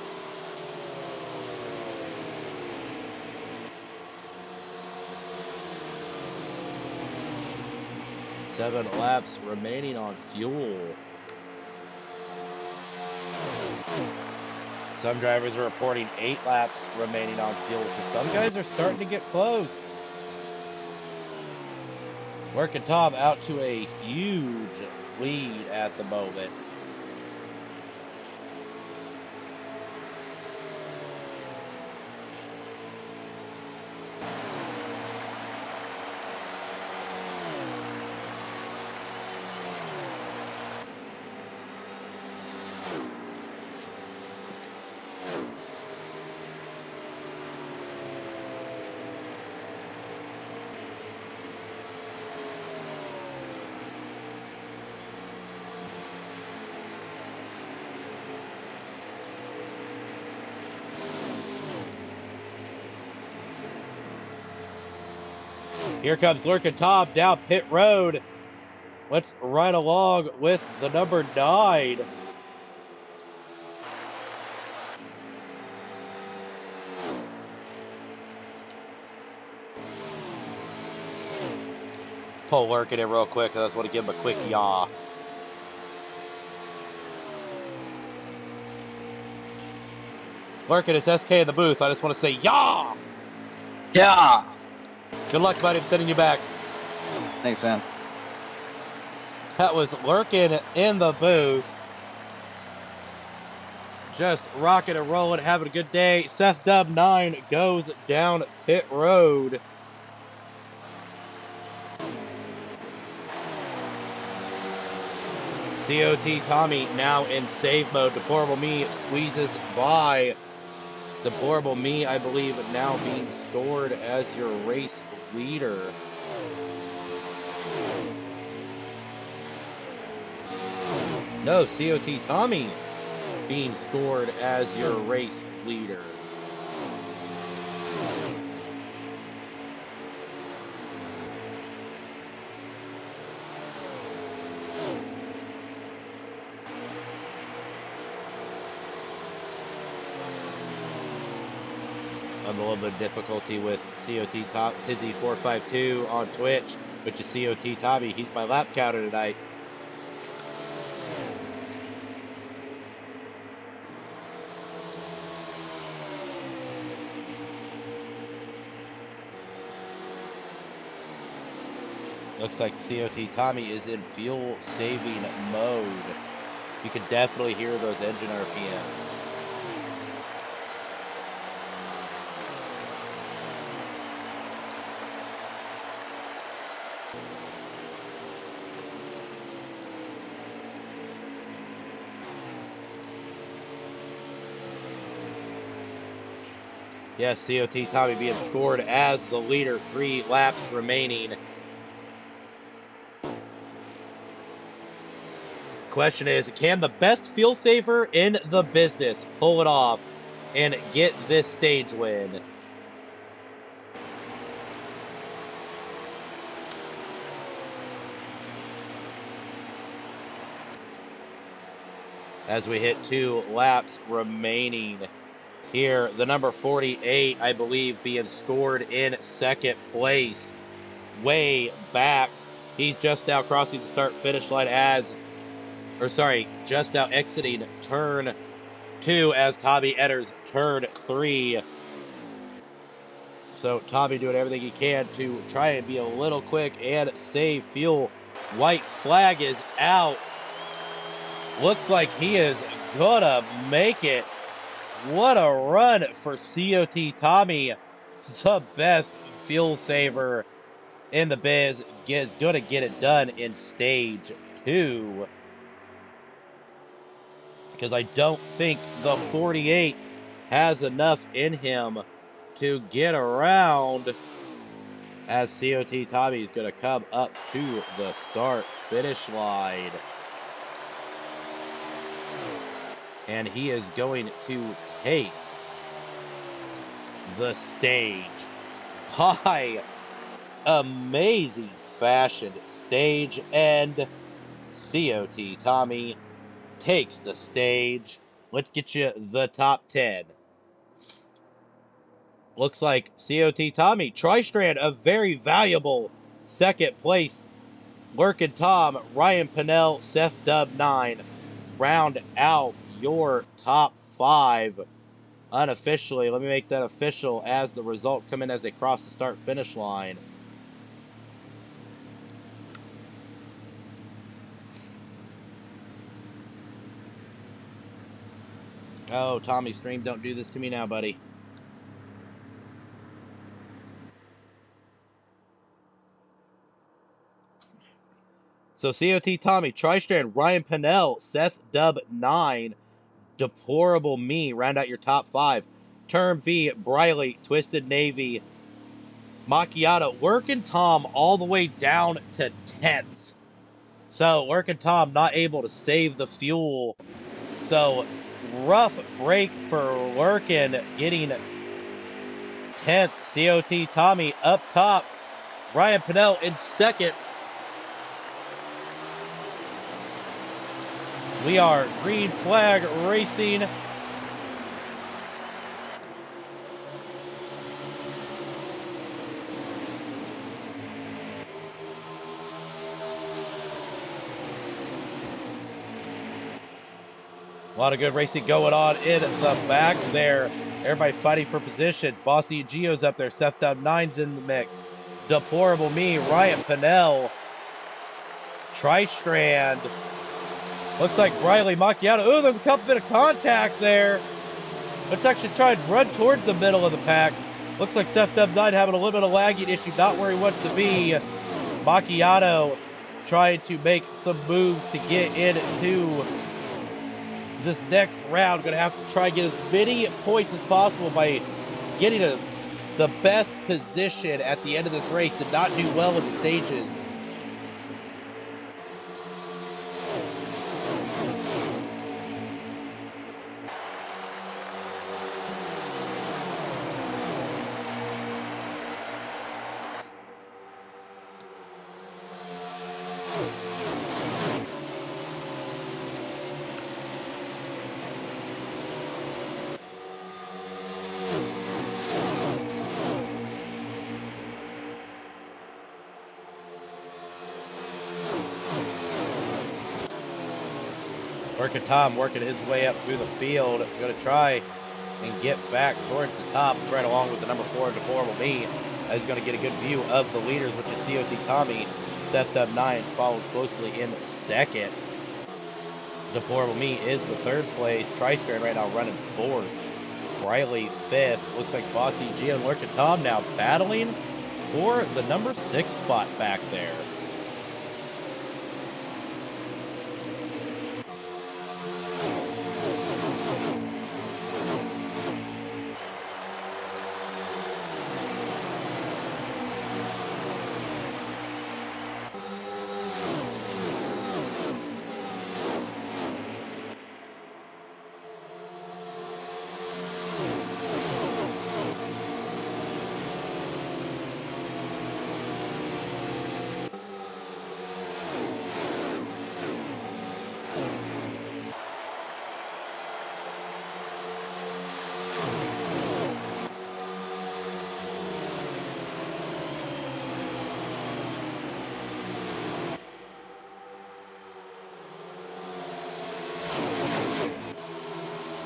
Seven laps remaining on fuel. Some drivers are reporting 8 laps remaining on fuel, so some guys are starting to get close. Working Tom out to a huge lead at the moment. Here comes Lurkin Tom down pit road. Let's ride along with the number 9. pull Lurkin in real quick. I just want to give him a quick yaw. Lurkin, it's SK in the booth. I just want to say yaw! Yeah. Good luck, buddy. I'm sending you back. Thanks, man. That was Lurkin in the booth. Just rocking and rolling, having a good day. Seth Dub 9 goes down pit road. COT Tommy now in save mode. Deplorable Me squeezes by. Deplorable Me, I believe, now being scored as your race leader. No, COT Tommy being scored as your race leader. I'm a little bit of difficulty with COT Top Tizzy 452 on Twitch, which is COT Tommy. He's my lap counter tonight. Looks like COT Tommy is in fuel saving mode. You can definitely hear those engine RPMs. Yes, COT Tommy being scored as the leader, 3 laps remaining. Question is, can the best fuel saver in the business pull it off and get this stage win? As we hit 2 laps remaining here, the number 48, I believe, being scored in second place. Way back. He's just now crossing the start-finish line just now exiting turn 2 as Tommy enters turn 3. So Tommy doing everything he can to try and be a little quick and save fuel. White flag is out. Looks like he is gonna make it. What a run for COT Tommy. The best fuel saver in the biz is gonna get it done in stage 2. Because I don't think the 48 has enough in him to get around, as COT Tommy is going to come up to the start finish line. And he is going to take the stage by amazing fashion. Stage end. COT Tommy takes the stage. Let's get you the top 10. Looks like COT Tommy, Tri-Strand, a very valuable second place. Lurkin Tom, Ryan Pinnell, Seth Dub 9 round out your top 5 unofficially. Let me make that official as the results come in as they cross the start finish line. Oh, Tommy stream, don't do this to me now, buddy. So COT Tommy, Tri-Strand, Ryan Pinnell, Seth Dub 9, Deplorable Me round out your top 5. Term V, Briley, Twisted Navy, Macchiato, Lurkin Tom all the way down to 10th. So Lurkin Tom not able to save the fuel. So rough break for Lurkin, getting 10th. COT Tommy up top. Ryan Pinnell in second. We are green flag racing. A lot of good racing going on in the back there. Everybody fighting for positions. Bossy Geo's up there. Seth Dub 9's in the mix. Deplorable Me, Ryan Pinnell, Tristrand. Looks like Briley Macchiato. Oh, there's a couple bit of contact there. Let's actually try and run towards the middle of the pack. Looks like Seth Dub 9 having a little bit of lagging issue, not where he wants to be. Macchiato trying to make some moves to get into this next round. Going to have to try and get as many points as possible by getting the best position at the end of this race. Did not do well in the stages. Working Tom, working his way up through the field. Going to try and get back towards the top. It's right along with the number 4, Deplorable Me. He's going to get a good view of the leaders, which is COT Tommy. Seth Dub 9 followed closely in second. Deplorable Me is the third place. Tristrand right now running fourth. Riley fifth. Looks like Bossy Gio and Lurkin Tom now battling for the number 6 spot back there.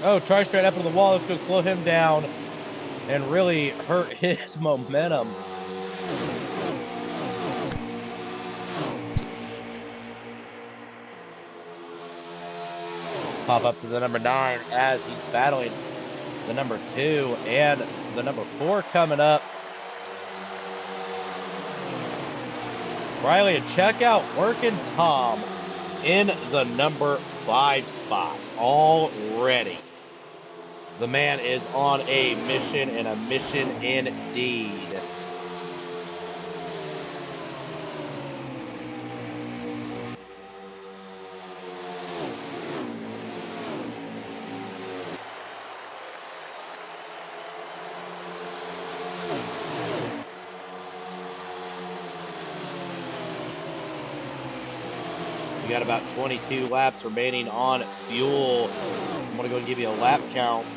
Oh, Tristrand up into the wall. That's going to slow him down and really hurt his momentum. Pop up to the number 9 as he's battling the number 2 and the number 4 coming up. Riley, and check out Workin' Tom in the number 5 spot already. The man is on a mission, and a mission indeed. We got about 22 laps remaining on fuel. I'm going to go and give you a lap count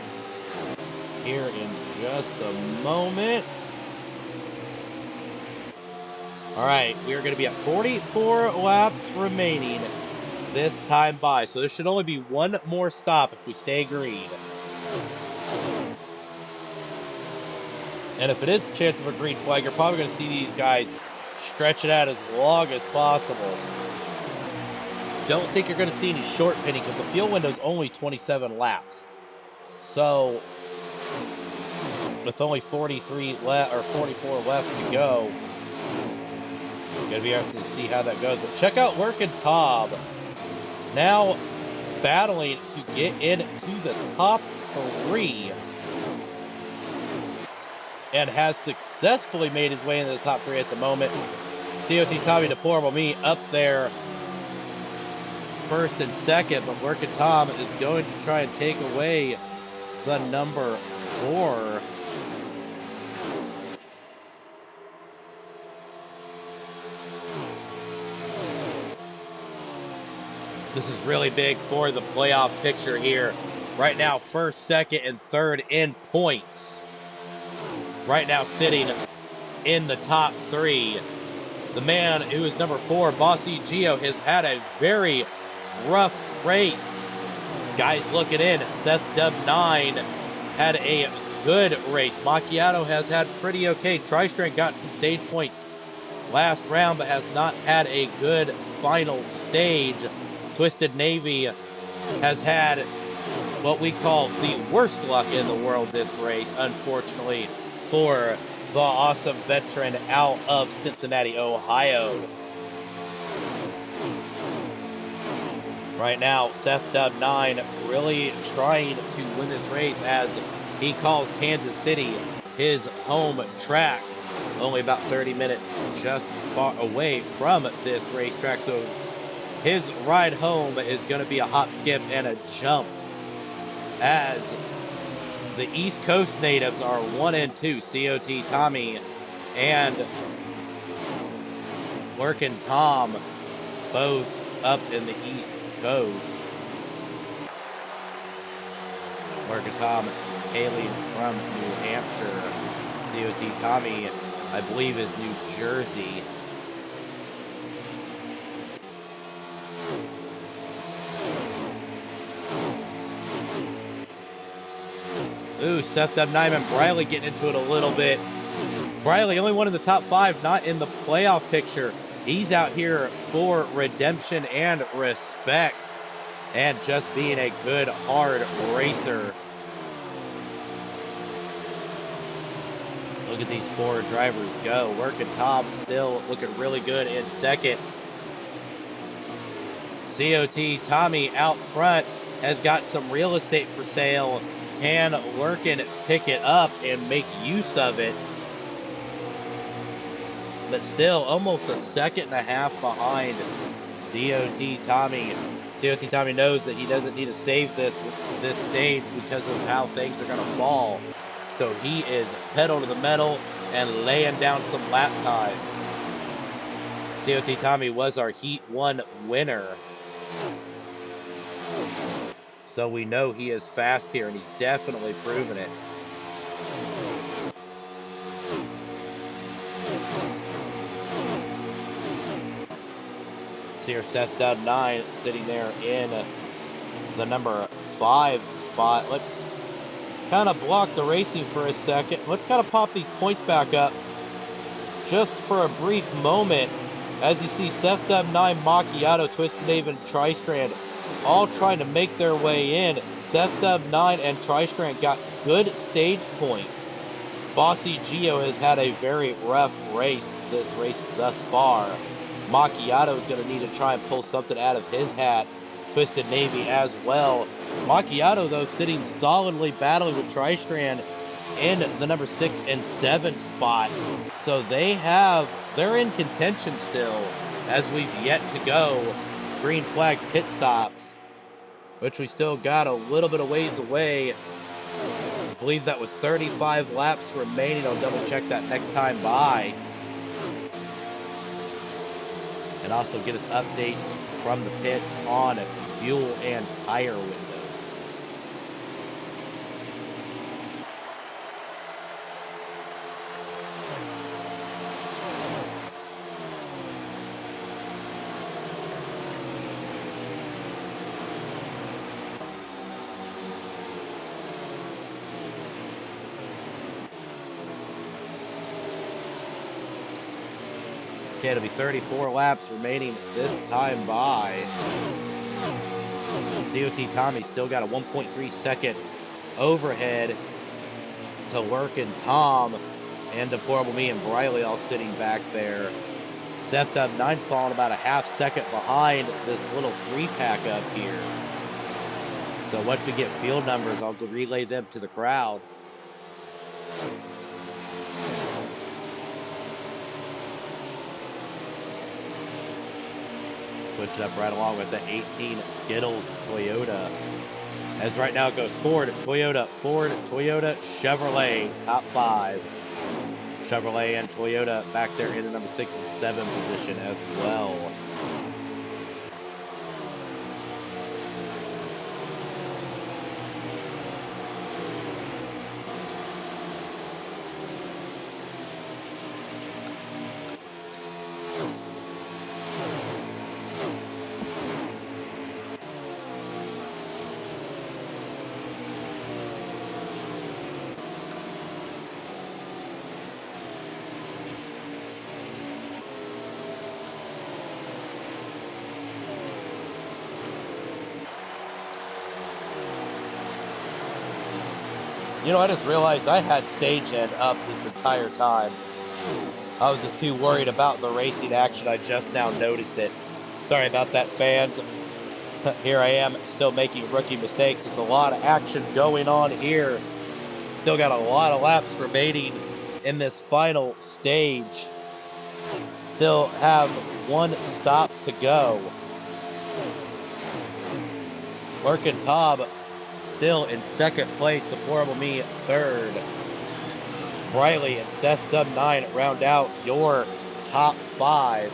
here in just a moment. All right, we are going to be at 44 laps remaining this time by. So there should only be one more stop if we stay green. And if it is a chance of a green flag, you're probably going to see these guys stretch it out as long as possible. Don't think you're going to see any short pinning because the fuel window is only 27 laps. So with only 43 left or 44 left to go, gonna be interesting to see how that goes. But check out Workin' Tom now battling to get into the top 3 and has successfully made his way into the top 3 at the moment. COT Tommy Deplorable Me up there first and second, but Workin' Tom is going to try and take away the number 4. This is really big for the playoff picture here. Right now, first, second, and third in points. Right now sitting in the top 3. The man who is number 4, Bossy Gio, has had a very rough race. Guys looking in, Seth Dub 9 had a good race. Macchiato has had pretty okay. Tri-Strand got some stage points last round, but has not had a good final stage. Twisted Navy has had what we call the worst luck in the world this race, unfortunately, for the awesome veteran out of Cincinnati, Ohio. Right now, Seth Dub 9 really trying to win this race as he calls Kansas City his home track. Only about 30 minutes just far away from this racetrack, so his ride home is going to be a hop, skip, and a jump as the East Coast natives are 1 and 2, COT Tommy and Working Tom, both up in the East Coast. Working Tom hailing from New Hampshire. COT Tommy, I believe, is New Jersey. Ooh, Seth Dub 9 and Briley getting into it a little bit. Briley, only one in the top 5, not in the playoff picture. He's out here for redemption and respect and just being a good, hard racer. Look at these 4 drivers go. Working Tom still looking really good in second. COT Tommy out front has got some real estate for sale. Can Workin pick it up and make use of it? But still almost a second and a half behind COT Tommy. COT Tommy knows that he doesn't need to save this stage because of how things are going to fall. So he is pedal to the metal and laying down some lap times. COT Tommy was our Heat 1 winner. So we know he is fast here, and he's definitely proven it. See here, Seth Dub 9 sitting there in the number 5 spot. Let's kind of block the racing for a second. Let's kind of pop these points back up just for a brief moment. As you see, Seth Dub 9, Macchiato, Twisted Navy, and Tri-Strand all trying to make their way in. Seth Dub 9 and Tri-Strand got good stage points. Bossy Geo has had a very rough race this race thus far. Macchiato is going to need to try and pull something out of his hat. Twisted Navy as well. Macchiato, though, sitting solidly battling with Tri-Strand in the number 6 and 7 spot. So they're in contention still as we've yet to go green flag pit stops, which we still got a little bit of ways away. I believe that was 35 laps remaining. I'll double check that next time by. And also get us updates from the pits on fuel and tire windows. Okay, it'll be 34 laps remaining this time by. COT Tommy still got a 1.3 second overhead to Workin' Tom and Deplorable Me and Briley all sitting back there. Seth Dub 9's falling about a half second behind this little 3-pack up here. So once we get field numbers, I'll relay them to the crowd. Switch it up right along with the 18 Skittles Toyota. As right now it goes Ford, Toyota, Chevrolet, top 5. Chevrolet and Toyota back there in the number 6 and 7 position as well. You know, I just realized I had stagehand up this entire time. I was just too worried about the racing action. I just now noticed it. Sorry about that, fans. Here I am, still making rookie mistakes. There's a lot of action going on here. Still got a lot of laps remaining in this final stage. Still have one stop to go. Working Tom still in second place. Deplorable Me third. Briley and Seth Dub9 round out your top 5.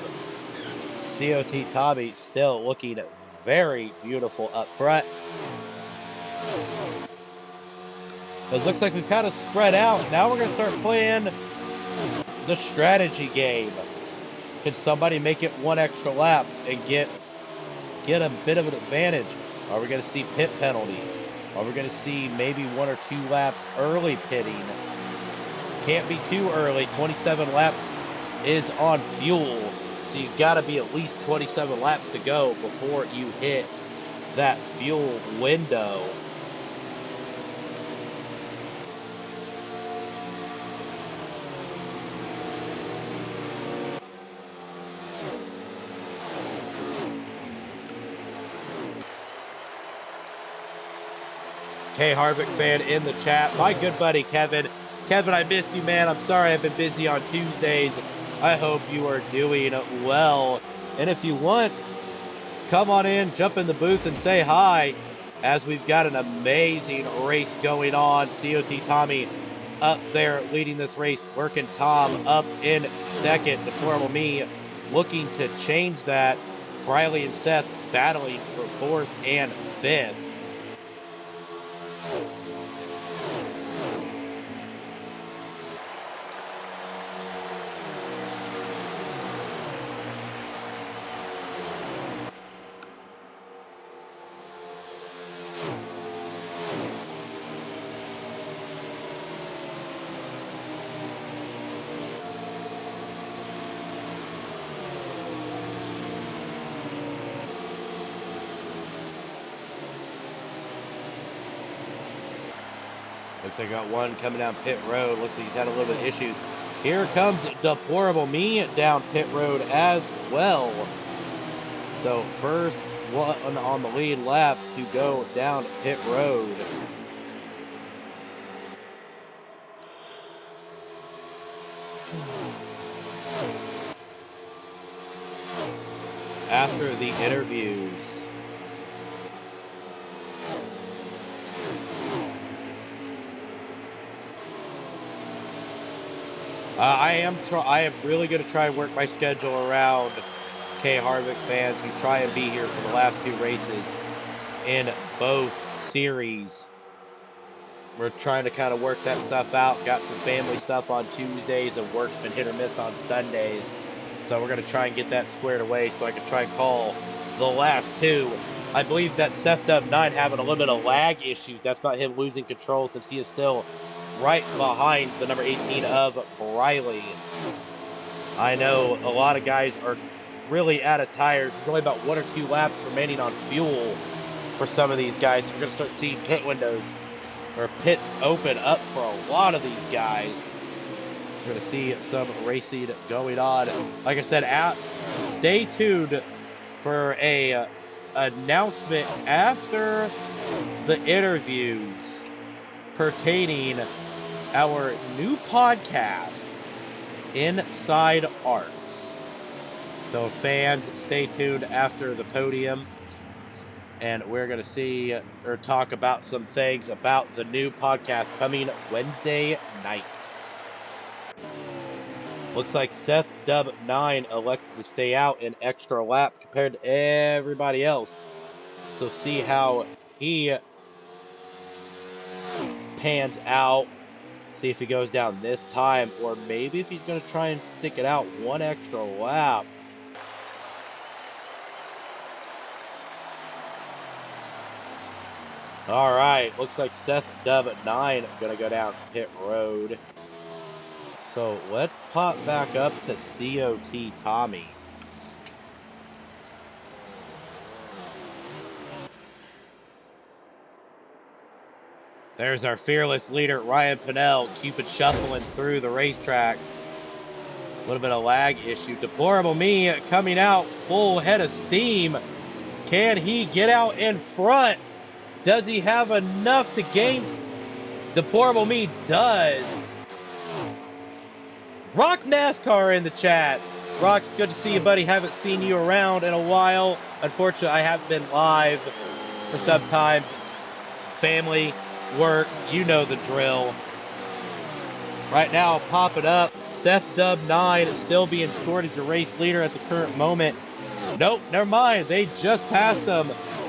COT Tommy still looking very beautiful up front. It looks like we've kind of spread out. Now we're going to start playing the strategy game. Can somebody make it one extra lap and get a bit of an advantage? Are we going to see pit penalties? Are we going to see maybe 1 or 2 laps early pitting? Can't be too early. 27 laps is on fuel. So you've got to be at least 27 laps to go before you hit that fuel window. K Harvick fan in the chat. My good buddy Kevin. Kevin, I miss you, man. I'm sorry I've been busy on Tuesdays. I hope you are doing well. And if you want, come on in, jump in the booth and say hi, as we've got an amazing race going on. COT Tommy up there leading this race. Working Tom up in second. Deplorable Me looking to change that. Briley and Seth battling for 4th and 5th. Looks like I got one coming down pit road. Looks like he's had a little bit of issues. Here comes Deplorable Me down pit road as well. So first one on the lead lap to go down pit road. After the interviews. I am really going to try and work my schedule around K Harvick fans who try and be here for the last 2 races in both series. We're trying to kind of work that stuff out. Got some family stuff on Tuesdays, and work's been hit or miss on Sundays. So we're going to try and get that squared away so I can try and call the last 2. I believe that Seth Dub9 having a little bit of lag issues. That's not him losing control, since he is still right behind the number 18 of Briley. I know a lot of guys are really out of tires. There's only about 1 or 2 laps remaining on fuel for some of these guys. So we're going to start seeing pit windows or pits open up for a lot of these guys. We're going to see some racing going on. Like I said, stay tuned for a announcement after the interviews pertaining our new podcast, Inside ARCS. So fans, stay tuned after the podium, and we're going to see or talk about some things about the new podcast coming Wednesday night. Looks like Seth Dub9 elected to stay out an extra lap compared to everybody else. So see how he pans out. See if he goes down this time, or maybe if he's going to try and stick it out 1 extra lap. All right, looks like Seth Dub9 going to go down pit road. So let's pop back up to COT Tommy. There's our fearless leader, Ryan Pinnell. Cupid shuffling through the racetrack. A little bit of lag issue. Deplorable Me coming out full head of steam. Can he get out in front? Does he have enough to gain? Deplorable Me does. Rock NASCAR in the chat. Rock, it's good to see you, buddy. Haven't seen you around in a while. Unfortunately, I haven't been live for some times. Family, work, you know the drill. Right now, pop it up. Seth Dub 9 still being scored as the race leader at the current moment. Nope, never mind. They just passed him.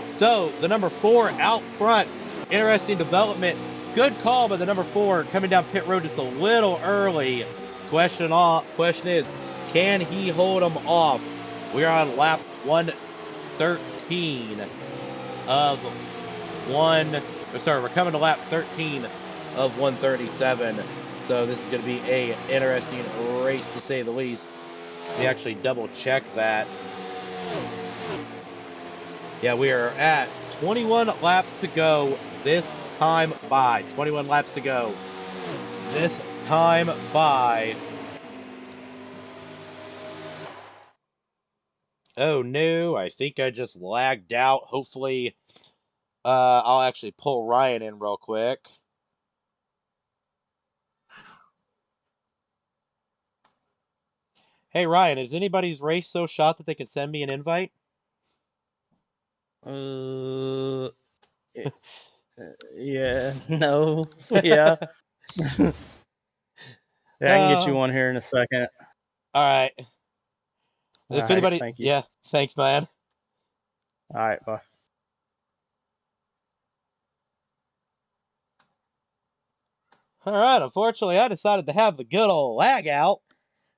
So, the number 4 out front. Interesting development. Good call by the number 4 coming down pit road just a little early. Question is, can he hold him off? We are on lap 113 of we're coming to lap 13 of 137. So this is going to be a interesting race to say the least. Let me actually double check that. Yeah, we are at 21 laps to go this time by. 21 laps to go this time by. Oh no, I think I just lagged out. Hopefully, I'll actually pull Ryan in real quick. Hey Ryan, is anybody's race so shot that they can send me an invite? Yeah, no, yeah. Yeah, I can get you one here in a second. All right. If All anybody, right, thank you. yeah, thanks, man. All right, bye. All right, unfortunately, I decided to have the good old lag out,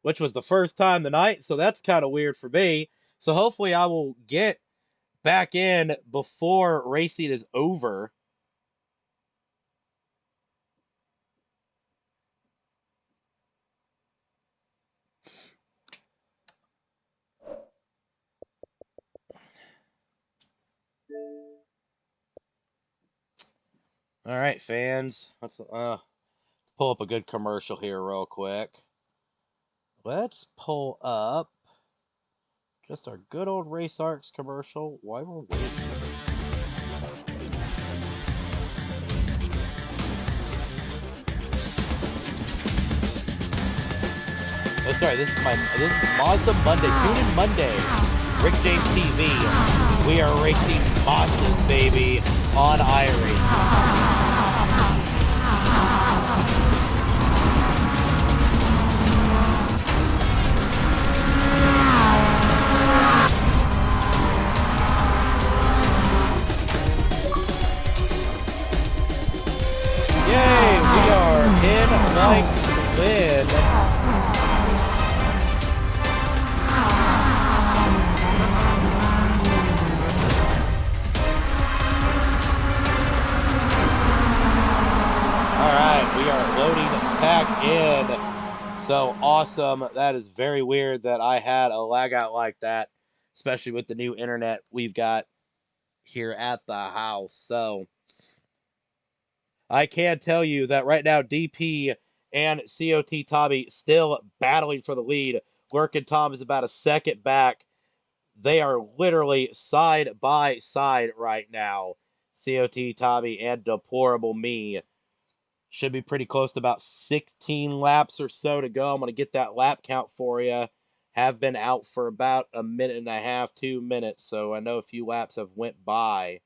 which was the first time tonight, so that's kind of weird for me. So hopefully I will get back in before racing is over. All right, fans, let's pull up a good commercial here real quick. Let's pull up just our good old Race ARCS commercial while we're waiting. Oh, sorry, this is Mazda Monday. Tune in Monday. Rick James TV. We are racing Mazdas, baby, on iRacing. Yay! We are in like win. Alright, we are loading back in. So awesome. That is very weird that I had a lag out like that, especially with the new internet we've got here at the house. So I can tell you that right now DP and COT Tommy still battling for the lead. Working Tom is about a second back. They are literally side by side right now. COT Tommy and Deplorable Me. Should be pretty close to about 16 laps or so to go. I'm going to get that lap count for you. Have been out for about a minute and a half, 2 minutes. So I know a few laps have went by.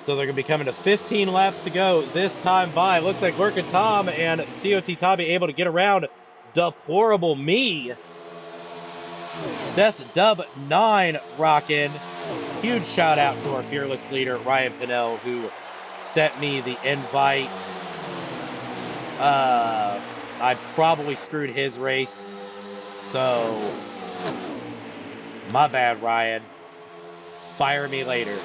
So they're going to be coming to 15 laps to go this time by. Looks like Working Tom and COT Tommy able to get around Deplorable Me. Seth Dub 9 rocking. Huge shout out to our fearless leader, Ryan Pinnell, who sent me the invite. I probably screwed his race. So, my bad, Ryan. Fire me later.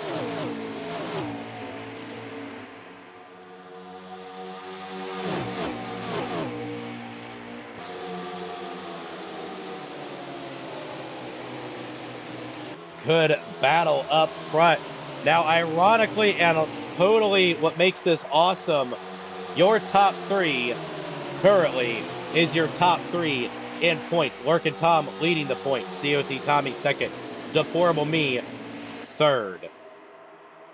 good battle up front. Now, ironically and totally what makes this awesome, your top three currently is your top three in points. Lurkin Tom leading the points. COT Tommy second. Deplorable Me third.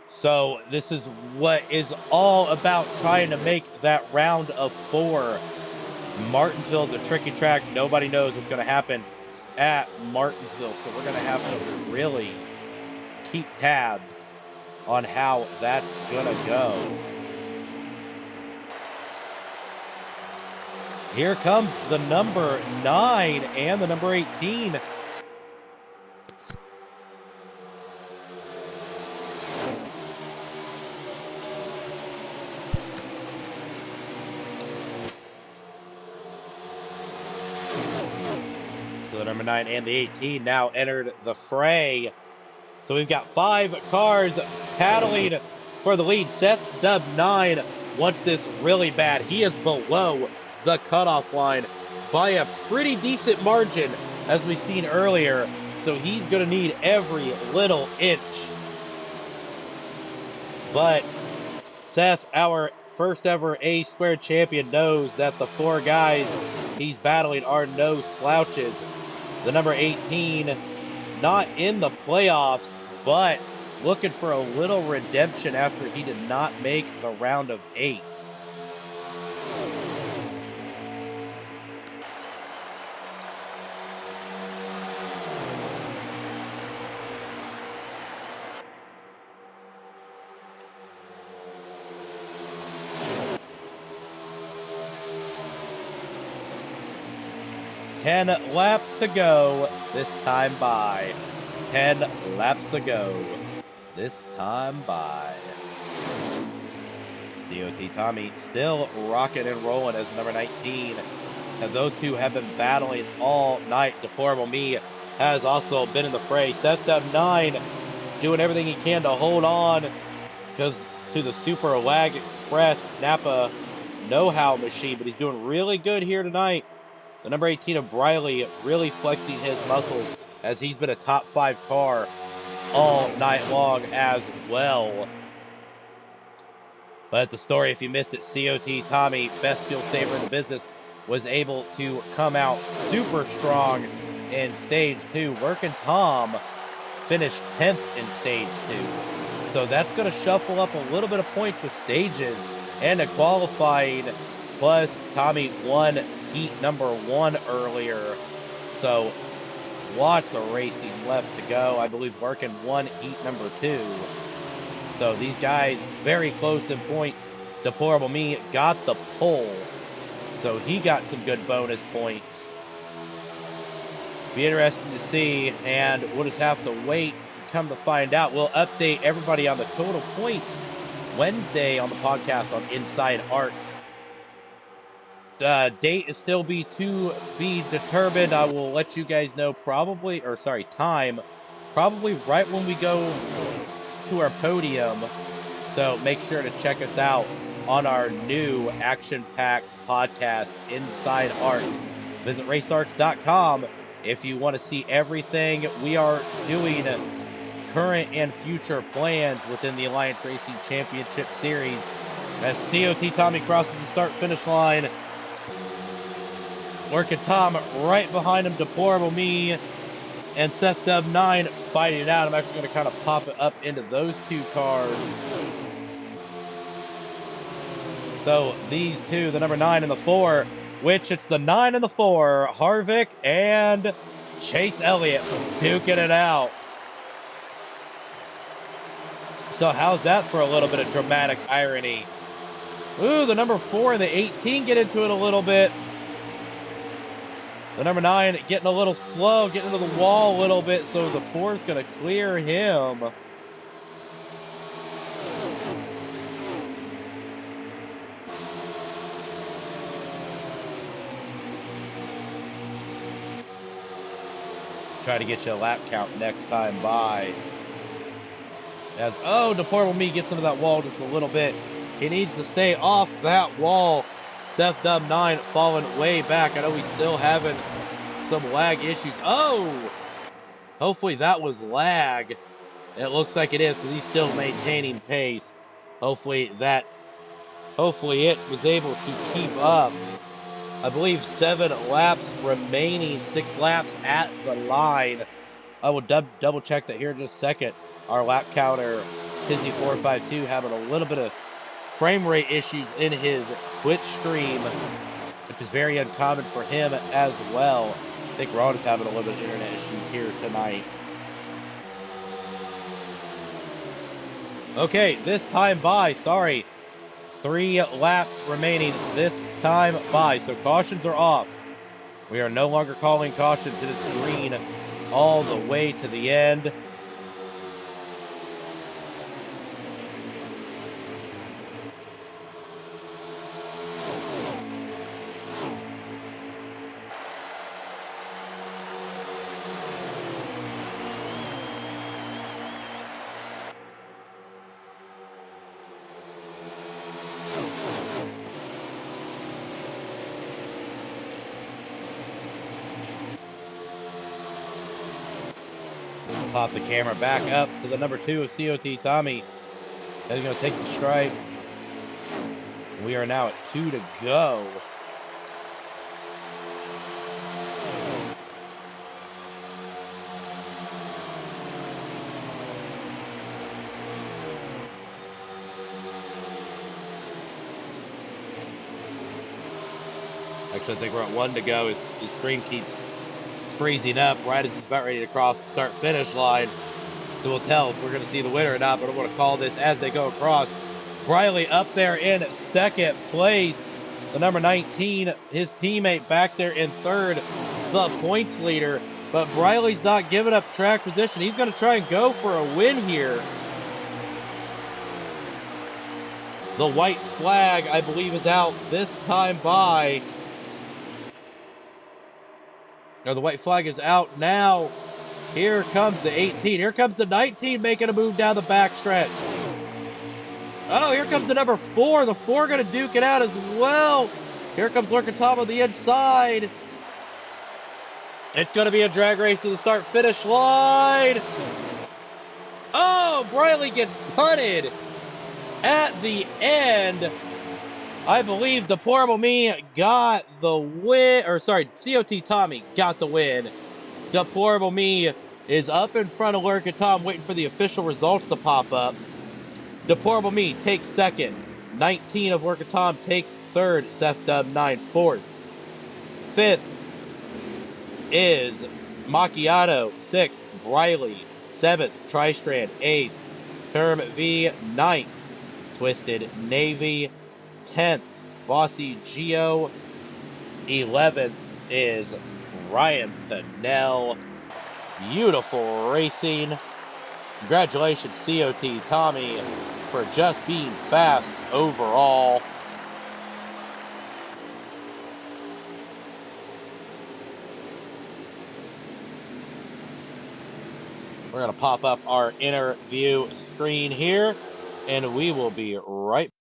So this is what is all about, trying to make that round of 4. Martinsville is a tricky track. Nobody knows what's going to happen at Martinsville. So we're going to have to really keep tabs on how that's going to go. Here comes the number 9 and the number 18. So the number 9 and the 18 now entered the fray. So we've got 5 cars paddling for the lead. Seth Dub 9 wants this really bad. He is below the cutoff line by a pretty decent margin, as we've seen earlier. So he's going to need every little inch. But Seth, our first ever A squared champion, knows that the 4 guys he's battling are no slouches. The number 18, not in the playoffs, but looking for a little redemption after he did not make the round of 8. Ten laps to go this time by. 10 laps to go this time by. COT Tommy still rocking and rolling as the number 19. And those two have been battling all night. Deplorable Me has also been in the fray. Seth Dub 9 doing everything he can to hold on because to the Super Lag Express Napa know-how machine, but he's doing really good here tonight. The number 18 of Briley really flexing his muscles as he's been a top 5 car all night long as well. But the story, if you missed it, COT Tommy, best fuel saver in the business, was able to come out super strong in Stage 2. Lurkin Tom finished 10th in Stage 2. So that's going to shuffle up a little bit of points with stages and a qualifying. Plus, Tommy won heat number 1 earlier. So lots of racing left to go. I believe Lurkin won heat number 2. So these guys very close in points. Deplorable Me got the pole. So he got some good bonus points. Be interesting to see, and we'll just have to wait. Come to find out, we'll update everybody on the total points Wednesday on the podcast on Inside ARCS. Date is still to be determined. I will let you guys know time, probably right when we go to our podium. So make sure to check us out on our new action-packed podcast, Inside ARCS. Visit racearcs.com if you want to see everything we are doing, current and future plans within the Alliance Racing Championship Series. As COT Tommy crosses the start-finish line, Lurkin Tom right behind him, Deplorable Me and Seth Dub 9 fighting it out. I'm actually going to kind of pop it up into those 2 cars. So these 2, the number 9 and the 4, which it's the 9 and the 4, Harvick and Chase Elliott duking it out. So how's that for a little bit of dramatic irony? Ooh, the number 4 and the 18 get into it a little bit. The number 9 getting a little slow, getting into the wall a little bit, so the 4 is going to clear him. Try to get you a lap count next time by. Deplorable Me gets into that wall just a little bit. He needs to stay off that wall. Seth Dub 9 falling way back. I know he's still having some lag issues. Hopefully that was lag. It looks like it is because he's still maintaining pace. Hopefully it was able to keep up. I believe 7 laps remaining, 6 laps at the line. I will double check that here in just a second. Our lap counter, Tizzy452, having a little bit of frame rate issues in his Twitch stream, which is very uncommon for him as well. I think we're all just having a little bit of internet issues here tonight. Okay, this time by, sorry. 3 laps remaining this time by, so cautions are off. We are no longer calling cautions. It is green all the way to the end. Pop the camera back up to the number 2 of COT Tommy. He's going to take the stripe. We are now at 2 to go. Actually, I think we're at 1 to go. His screen keeps freezing up right as he's about ready to cross the start-finish line. So we'll tell if we're going to see the winner or not, but I'm going to call this as they go across. Briley up there in 2nd place. The number 19, his teammate back there in 3rd, the points leader. But Briley's not giving up track position. He's going to try and go for a win here. The white flag, I believe, is out this time by. No, the white flag is out now. Here comes the 18. Here comes the 19 making a move down the backstretch. Oh, here comes the number 4. The 4 going to duke it out as well. Here comes Lurkin Tom on the inside. It's going to be a drag race to the start-finish line. Oh, Briley gets punted at the end. I believe Deplorable Me got the win. Or, sorry, COT Tommy got the win. Deplorable Me is up in front of Lurkin Tom waiting for the official results to pop up. Deplorable Me takes 2nd. 19 of Lurkin Tom takes 3rd. Seth Dub 9 4th. 5th is Macchiato. 6th, Briley. 7th, Tristrand. 8th, Term V. 9th, Twisted Navy. 10th, Bossy Geo. 11th is Ryan Pinnell. Beautiful racing. Congratulations, COT Tommy, for just being fast overall. We're going to pop up our interview screen here, and we will be right back.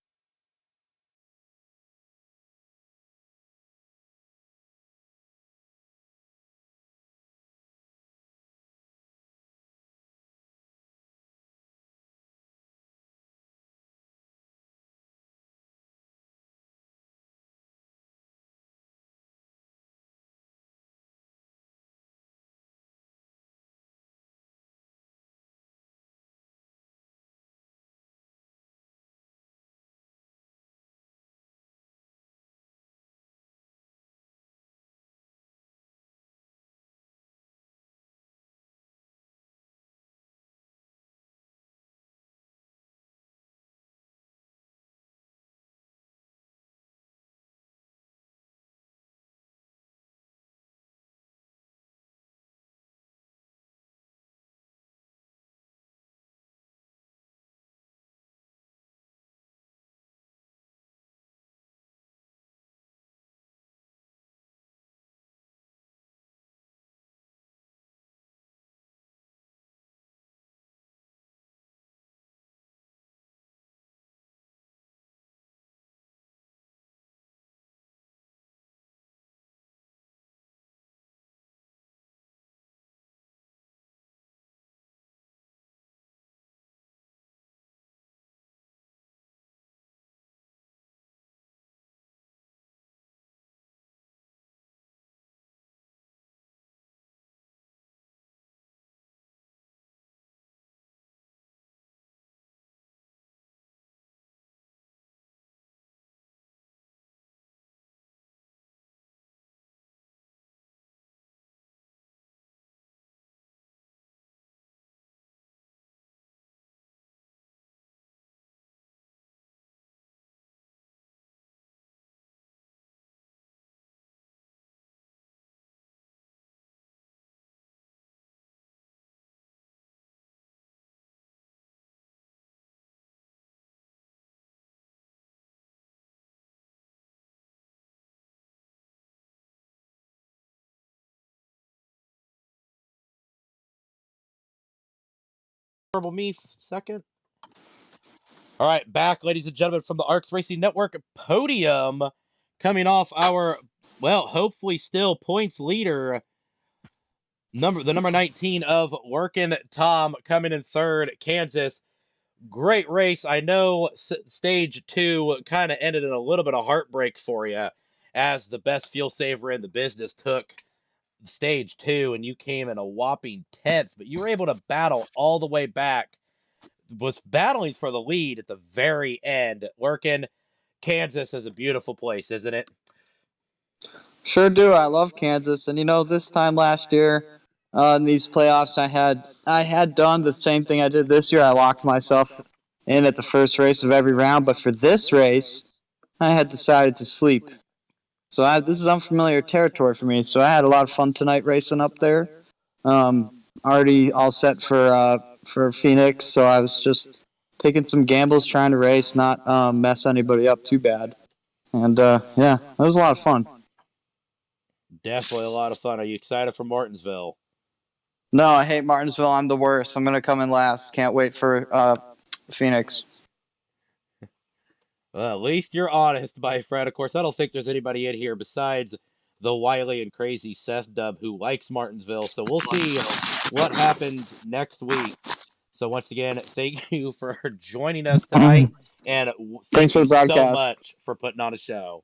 Deplorable Me second. All right, back, ladies and gentlemen, from the ARCS Racing Network podium, coming off our, well, hopefully still points leader, the number 19 of Working Tom, coming in third, Kansas. Great race. I know stage 2 kind of ended in a little bit of heartbreak for you, as the best fuel saver in the business took stage 2, and you came in a whopping 10th, but you were able to battle all the way back, was battling for the lead at the very end. Working Kansas is a beautiful place, isn't it? Sure do. I love Kansas, and this time last year, in these playoffs, I had done the same thing I did this year. I locked myself in at the first race of every round, but for this race, I had decided to sleep. So this is unfamiliar territory for me. So I had a lot of fun tonight racing up there. Already all set for Phoenix, so I was just taking some gambles, trying to race, not mess anybody up too bad. And yeah, it was a lot of fun. Definitely a lot of fun. Are you excited for Martinsville? No, I hate Martinsville. I'm the worst. I'm gonna come in last. Can't wait for Phoenix. Well, at least you're honest, my friend. Of course, I don't think there's anybody in here besides the wily and crazy Seth Dub who likes Martinsville. So we'll see what happens next week. So once again, thank you for joining us tonight, and Thanks for the thank you so broadcast. much for putting on a show.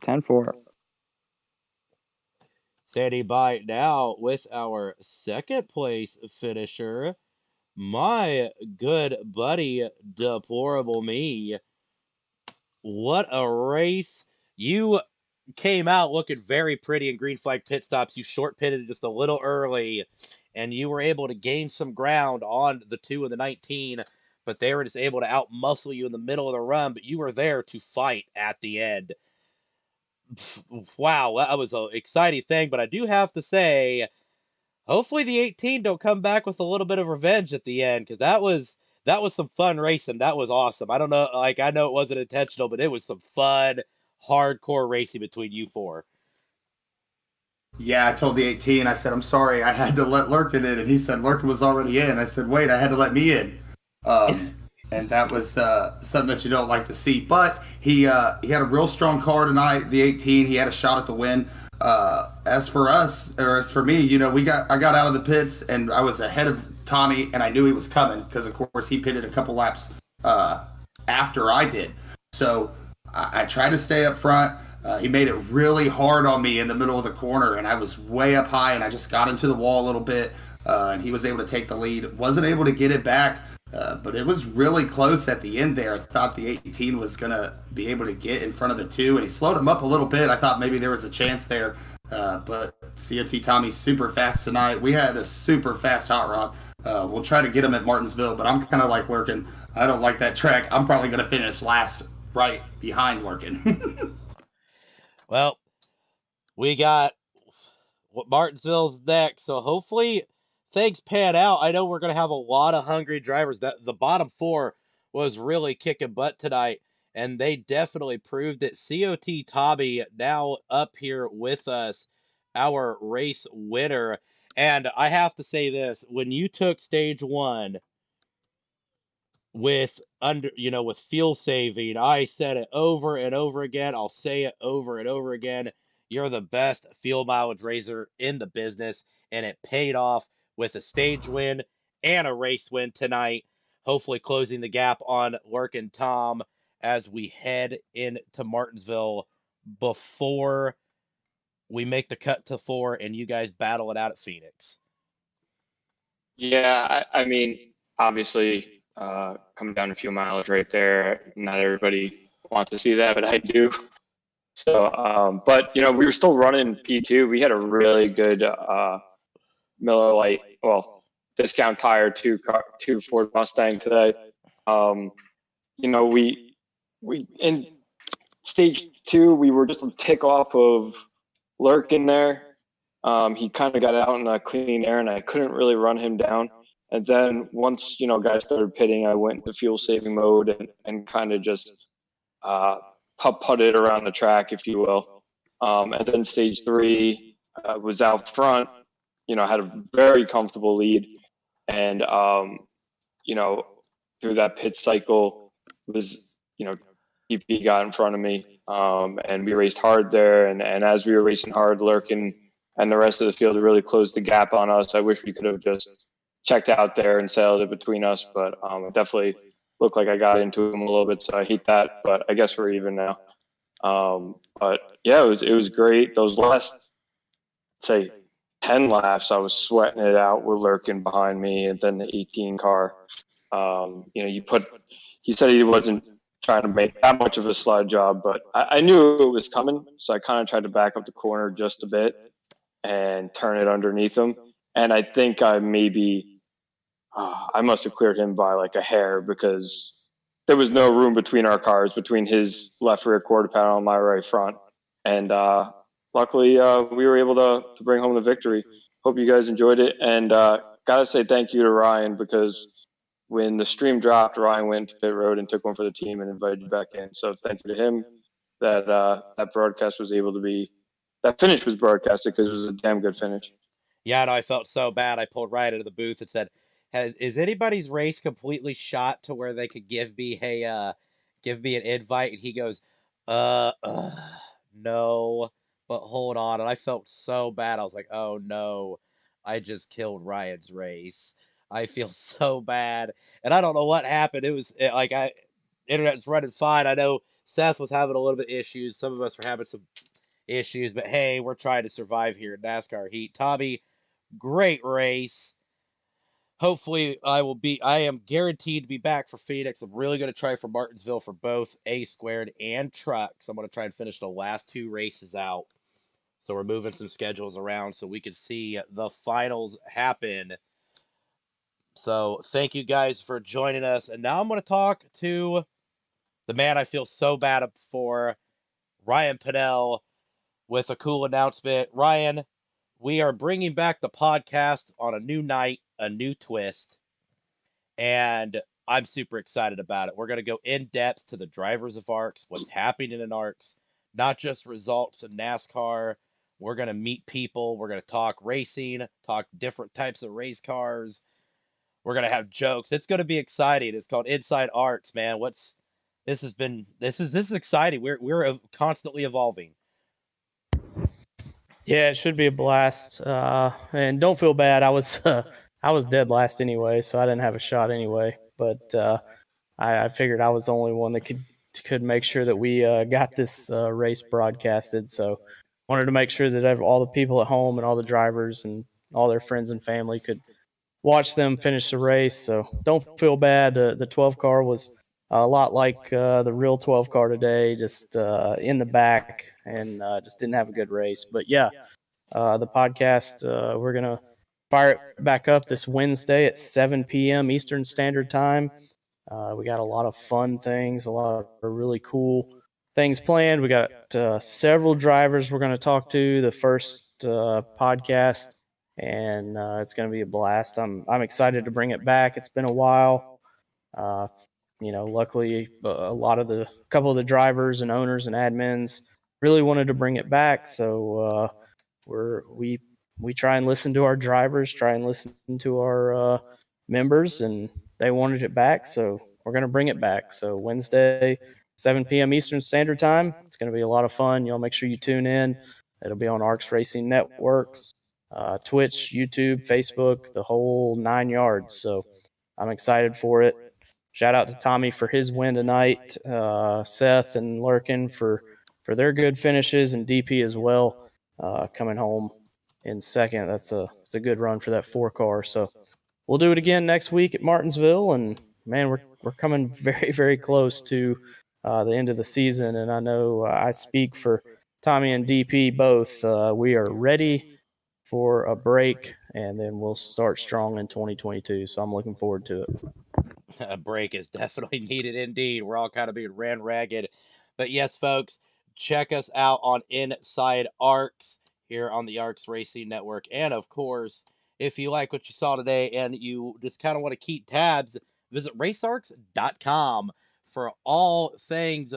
10-4. Standing by now with our second place finisher, my good buddy, Deplorable Me. What a race. You came out looking very pretty in green flag pit stops. You short pitted just a little early, and you were able to gain some ground on the 2 and the 19, but they were just able to outmuscle you in the middle of the run, but you were there to fight at the end. Wow, that was an exciting thing, but I do have to say, hopefully the 18 don't come back with a little bit of revenge at the end, because that was some fun racing. That was awesome. I don't know, I know it wasn't intentional, but it was some fun, hardcore racing between you four. Yeah, I told the 18, I said, I'm sorry, I had to let Lurkin in, and he said Lurkin was already in. I said, wait, I had to let me in. And that was something that you don't like to see. But he had a real strong car tonight, the 18. He had a shot at the win. As for us, or as for me, I got out of the pits, and I was ahead of Tommy, and I knew he was coming because, of course, he pitted a couple laps after I did. So I tried to stay up front. He made it really hard on me in the middle of the corner, and I was way up high, and I just got into the wall a little bit, and he was able to take the lead. Wasn't able to get it back, but it was really close at the end there. I thought the 18 was going to be able to get in front of the 2, and he slowed him up a little bit. I thought maybe there was a chance there, but COT Tommy's super fast tonight. We had a super fast hot rod. We'll try to get him at Martinsville, but I'm kind of like Lurkin. I don't like that track. I'm probably going to finish last right behind Lurkin. Well, we got Martinsville's next, so hopefully things pan out. I know we're going to have a lot of hungry drivers. That the bottom 4 was really kicking butt tonight, and they definitely proved it. COT Tommy now up here with us, our race winner. And I have to say this, when you took stage 1 with with fuel saving, I said it over and over again. I'll say it over and over again. You're the best fuel mileage raiser in the business, and it paid off with a stage win and a race win tonight. Hopefully closing the gap on Working Tom as we head into Martinsville before we make the cut to 4 and you guys battle it out at Phoenix. Yeah, I mean, obviously, coming down to fuel mileage right there, not everybody wants to see that, but I do. So, but we were still running P2. We had a really good Miller Lite, discount tire two Ford Mustang today. We in stage 2, we were just a tick off of Lurkin there. He kind of got out in the clean air, and I couldn't really run him down. And then once, guys started pitting, I went into fuel saving mode and kind of just putted around the track, if you will. And then stage 3 was out front, had a very comfortable lead. And, you know, through that pit cycle was, DP got in front of me, and we raced hard there. And as we were racing hard, Lurkin and the rest of the field really closed the gap on us. I wish we could have just checked out there and sailed it between us, but it definitely looked like I got into him a little bit, so I hate that. But I guess we're even now. But yeah, it was great. Those last, say, 10 laps, I was sweating it out with Lurkin behind me, and then the 18 car. He said he wasn't trying to make that much of a slide job, but I knew it was coming, so I kind of tried to back up the corner just a bit and turn it underneath him. And I think I must have cleared him by like a hair, because there was no room between our cars, between his left rear quarter panel and my right front. And luckily, we were able to bring home the victory. Hope you guys enjoyed it. And gotta say thank you to Ryan, because when the stream dropped, Ryan went to pit road and took one for the team and invited you back in. So thank you to him that that finish was broadcasted, because it was a damn good finish. Yeah, and I felt so bad. I pulled Ryan into the booth and said, is anybody's race completely shot to where they could give me an invite?" And he goes, no, but hold on. And I felt so bad. I was like, oh no, I just killed Ryan's race. I feel so bad, and I don't know what happened. It was internet's running fine. I know Seth was having a little bit of issues. Some of us were having some issues, but hey, we're trying to survive here in NASCAR heat. Tommy, great race. Hopefully, I am guaranteed to be back for Phoenix. I'm really going to try for Martinsville for both A squared and trucks. I'm going to try and finish the last 2 races out. So we're moving some schedules around so we can see the finals happen. So thank you guys for joining us. And now I'm going to talk to the man I feel so bad for, Ryan Pinnell, with a cool announcement. Ryan, we are bringing back the podcast on a new night, a new twist, and I'm super excited about it. We're going to go in depth to the drivers of ARCS, what's happening in ARCS, not just results in NASCAR. We're going to meet people. We're going to talk racing, talk different types of race cars. We're going to have jokes. It's going to be exciting. It's called Inside ARCS, man. This is exciting. We're constantly evolving. Yeah, it should be a blast. And don't feel bad. I was dead last anyway, so I didn't have a shot anyway. But I figured I was the only one that could make sure that we got this race broadcasted. So wanted to make sure that all the people at home and all the drivers and all their friends and family could watch them finish the race. So don't feel bad. The 12 car was a lot like the real 12 car today, just in the back, and just didn't have a good race. But yeah, the podcast, we're going to fire it back up this Wednesday at 7 p.m. Eastern Standard Time. We got a lot of fun things, a lot of really cool things planned. We got several drivers we're going to talk to the first podcast, and it's going to be a blast. I'm excited to bring it back. It's been a while. Luckily, a couple of the drivers and owners and admins really wanted to bring it back, so we try and listen to our drivers, try and listen to our members, and they wanted it back, so we're going to bring it back. So Wednesday, 7 p.m. Eastern Standard Time. It's going to be a lot of fun. Y'all make sure you tune in. It'll be on ARCS Racing Networks, Twitch, YouTube, Facebook, the whole 9 yards. So I'm excited for it. Shout out to Tommy for his win tonight, Seth and Lurkin for their good finishes, and DP as well, coming home in second. It's a good run for that 4 car. So we'll do it again next week at Martinsville, and man, we're coming very, very close to the end of the season. And I know I speak for Tommy and DP both. We are ready for a break, and then we'll start strong in 2022. So I'm looking forward to it. A break is definitely needed indeed. We're all kind of being ran ragged. But yes, folks, check us out on Inside ARCS here on the ARCS Racing Network. And of course, if you like what you saw today and you just kind of want to keep tabs, visit racearcs.com for all things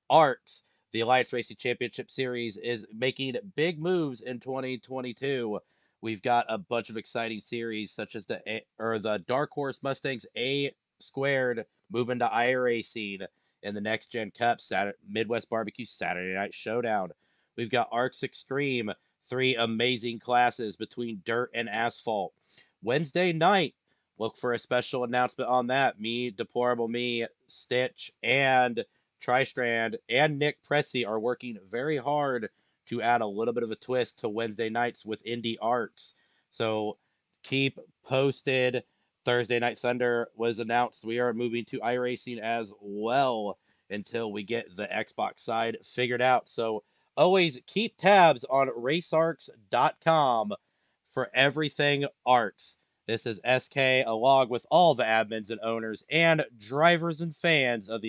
ARCS. The Alliance Racing Championship Series is making big moves in 2022. We've got a bunch of exciting series such as the Dark Horse Mustangs A Squared moving to iRacing in the Next Gen Cup Midwest Barbecue Saturday Night Showdown. We've got ARCS Extreme, 3 amazing classes between dirt and asphalt. Wednesday night, look for a special announcement on that. Me, Deplorable Me, Stitch, and Tristrand, and Nick Pressey are working very hard to add a little bit of a twist to Wednesday nights with Indie ARCS. So keep posted. Thursday Night Thunder was announced. We are moving to iRacing as well until we get the Xbox side figured out. So always keep tabs on racearcs.com for everything ARCS. This is SK along with all the admins and owners and drivers and fans of the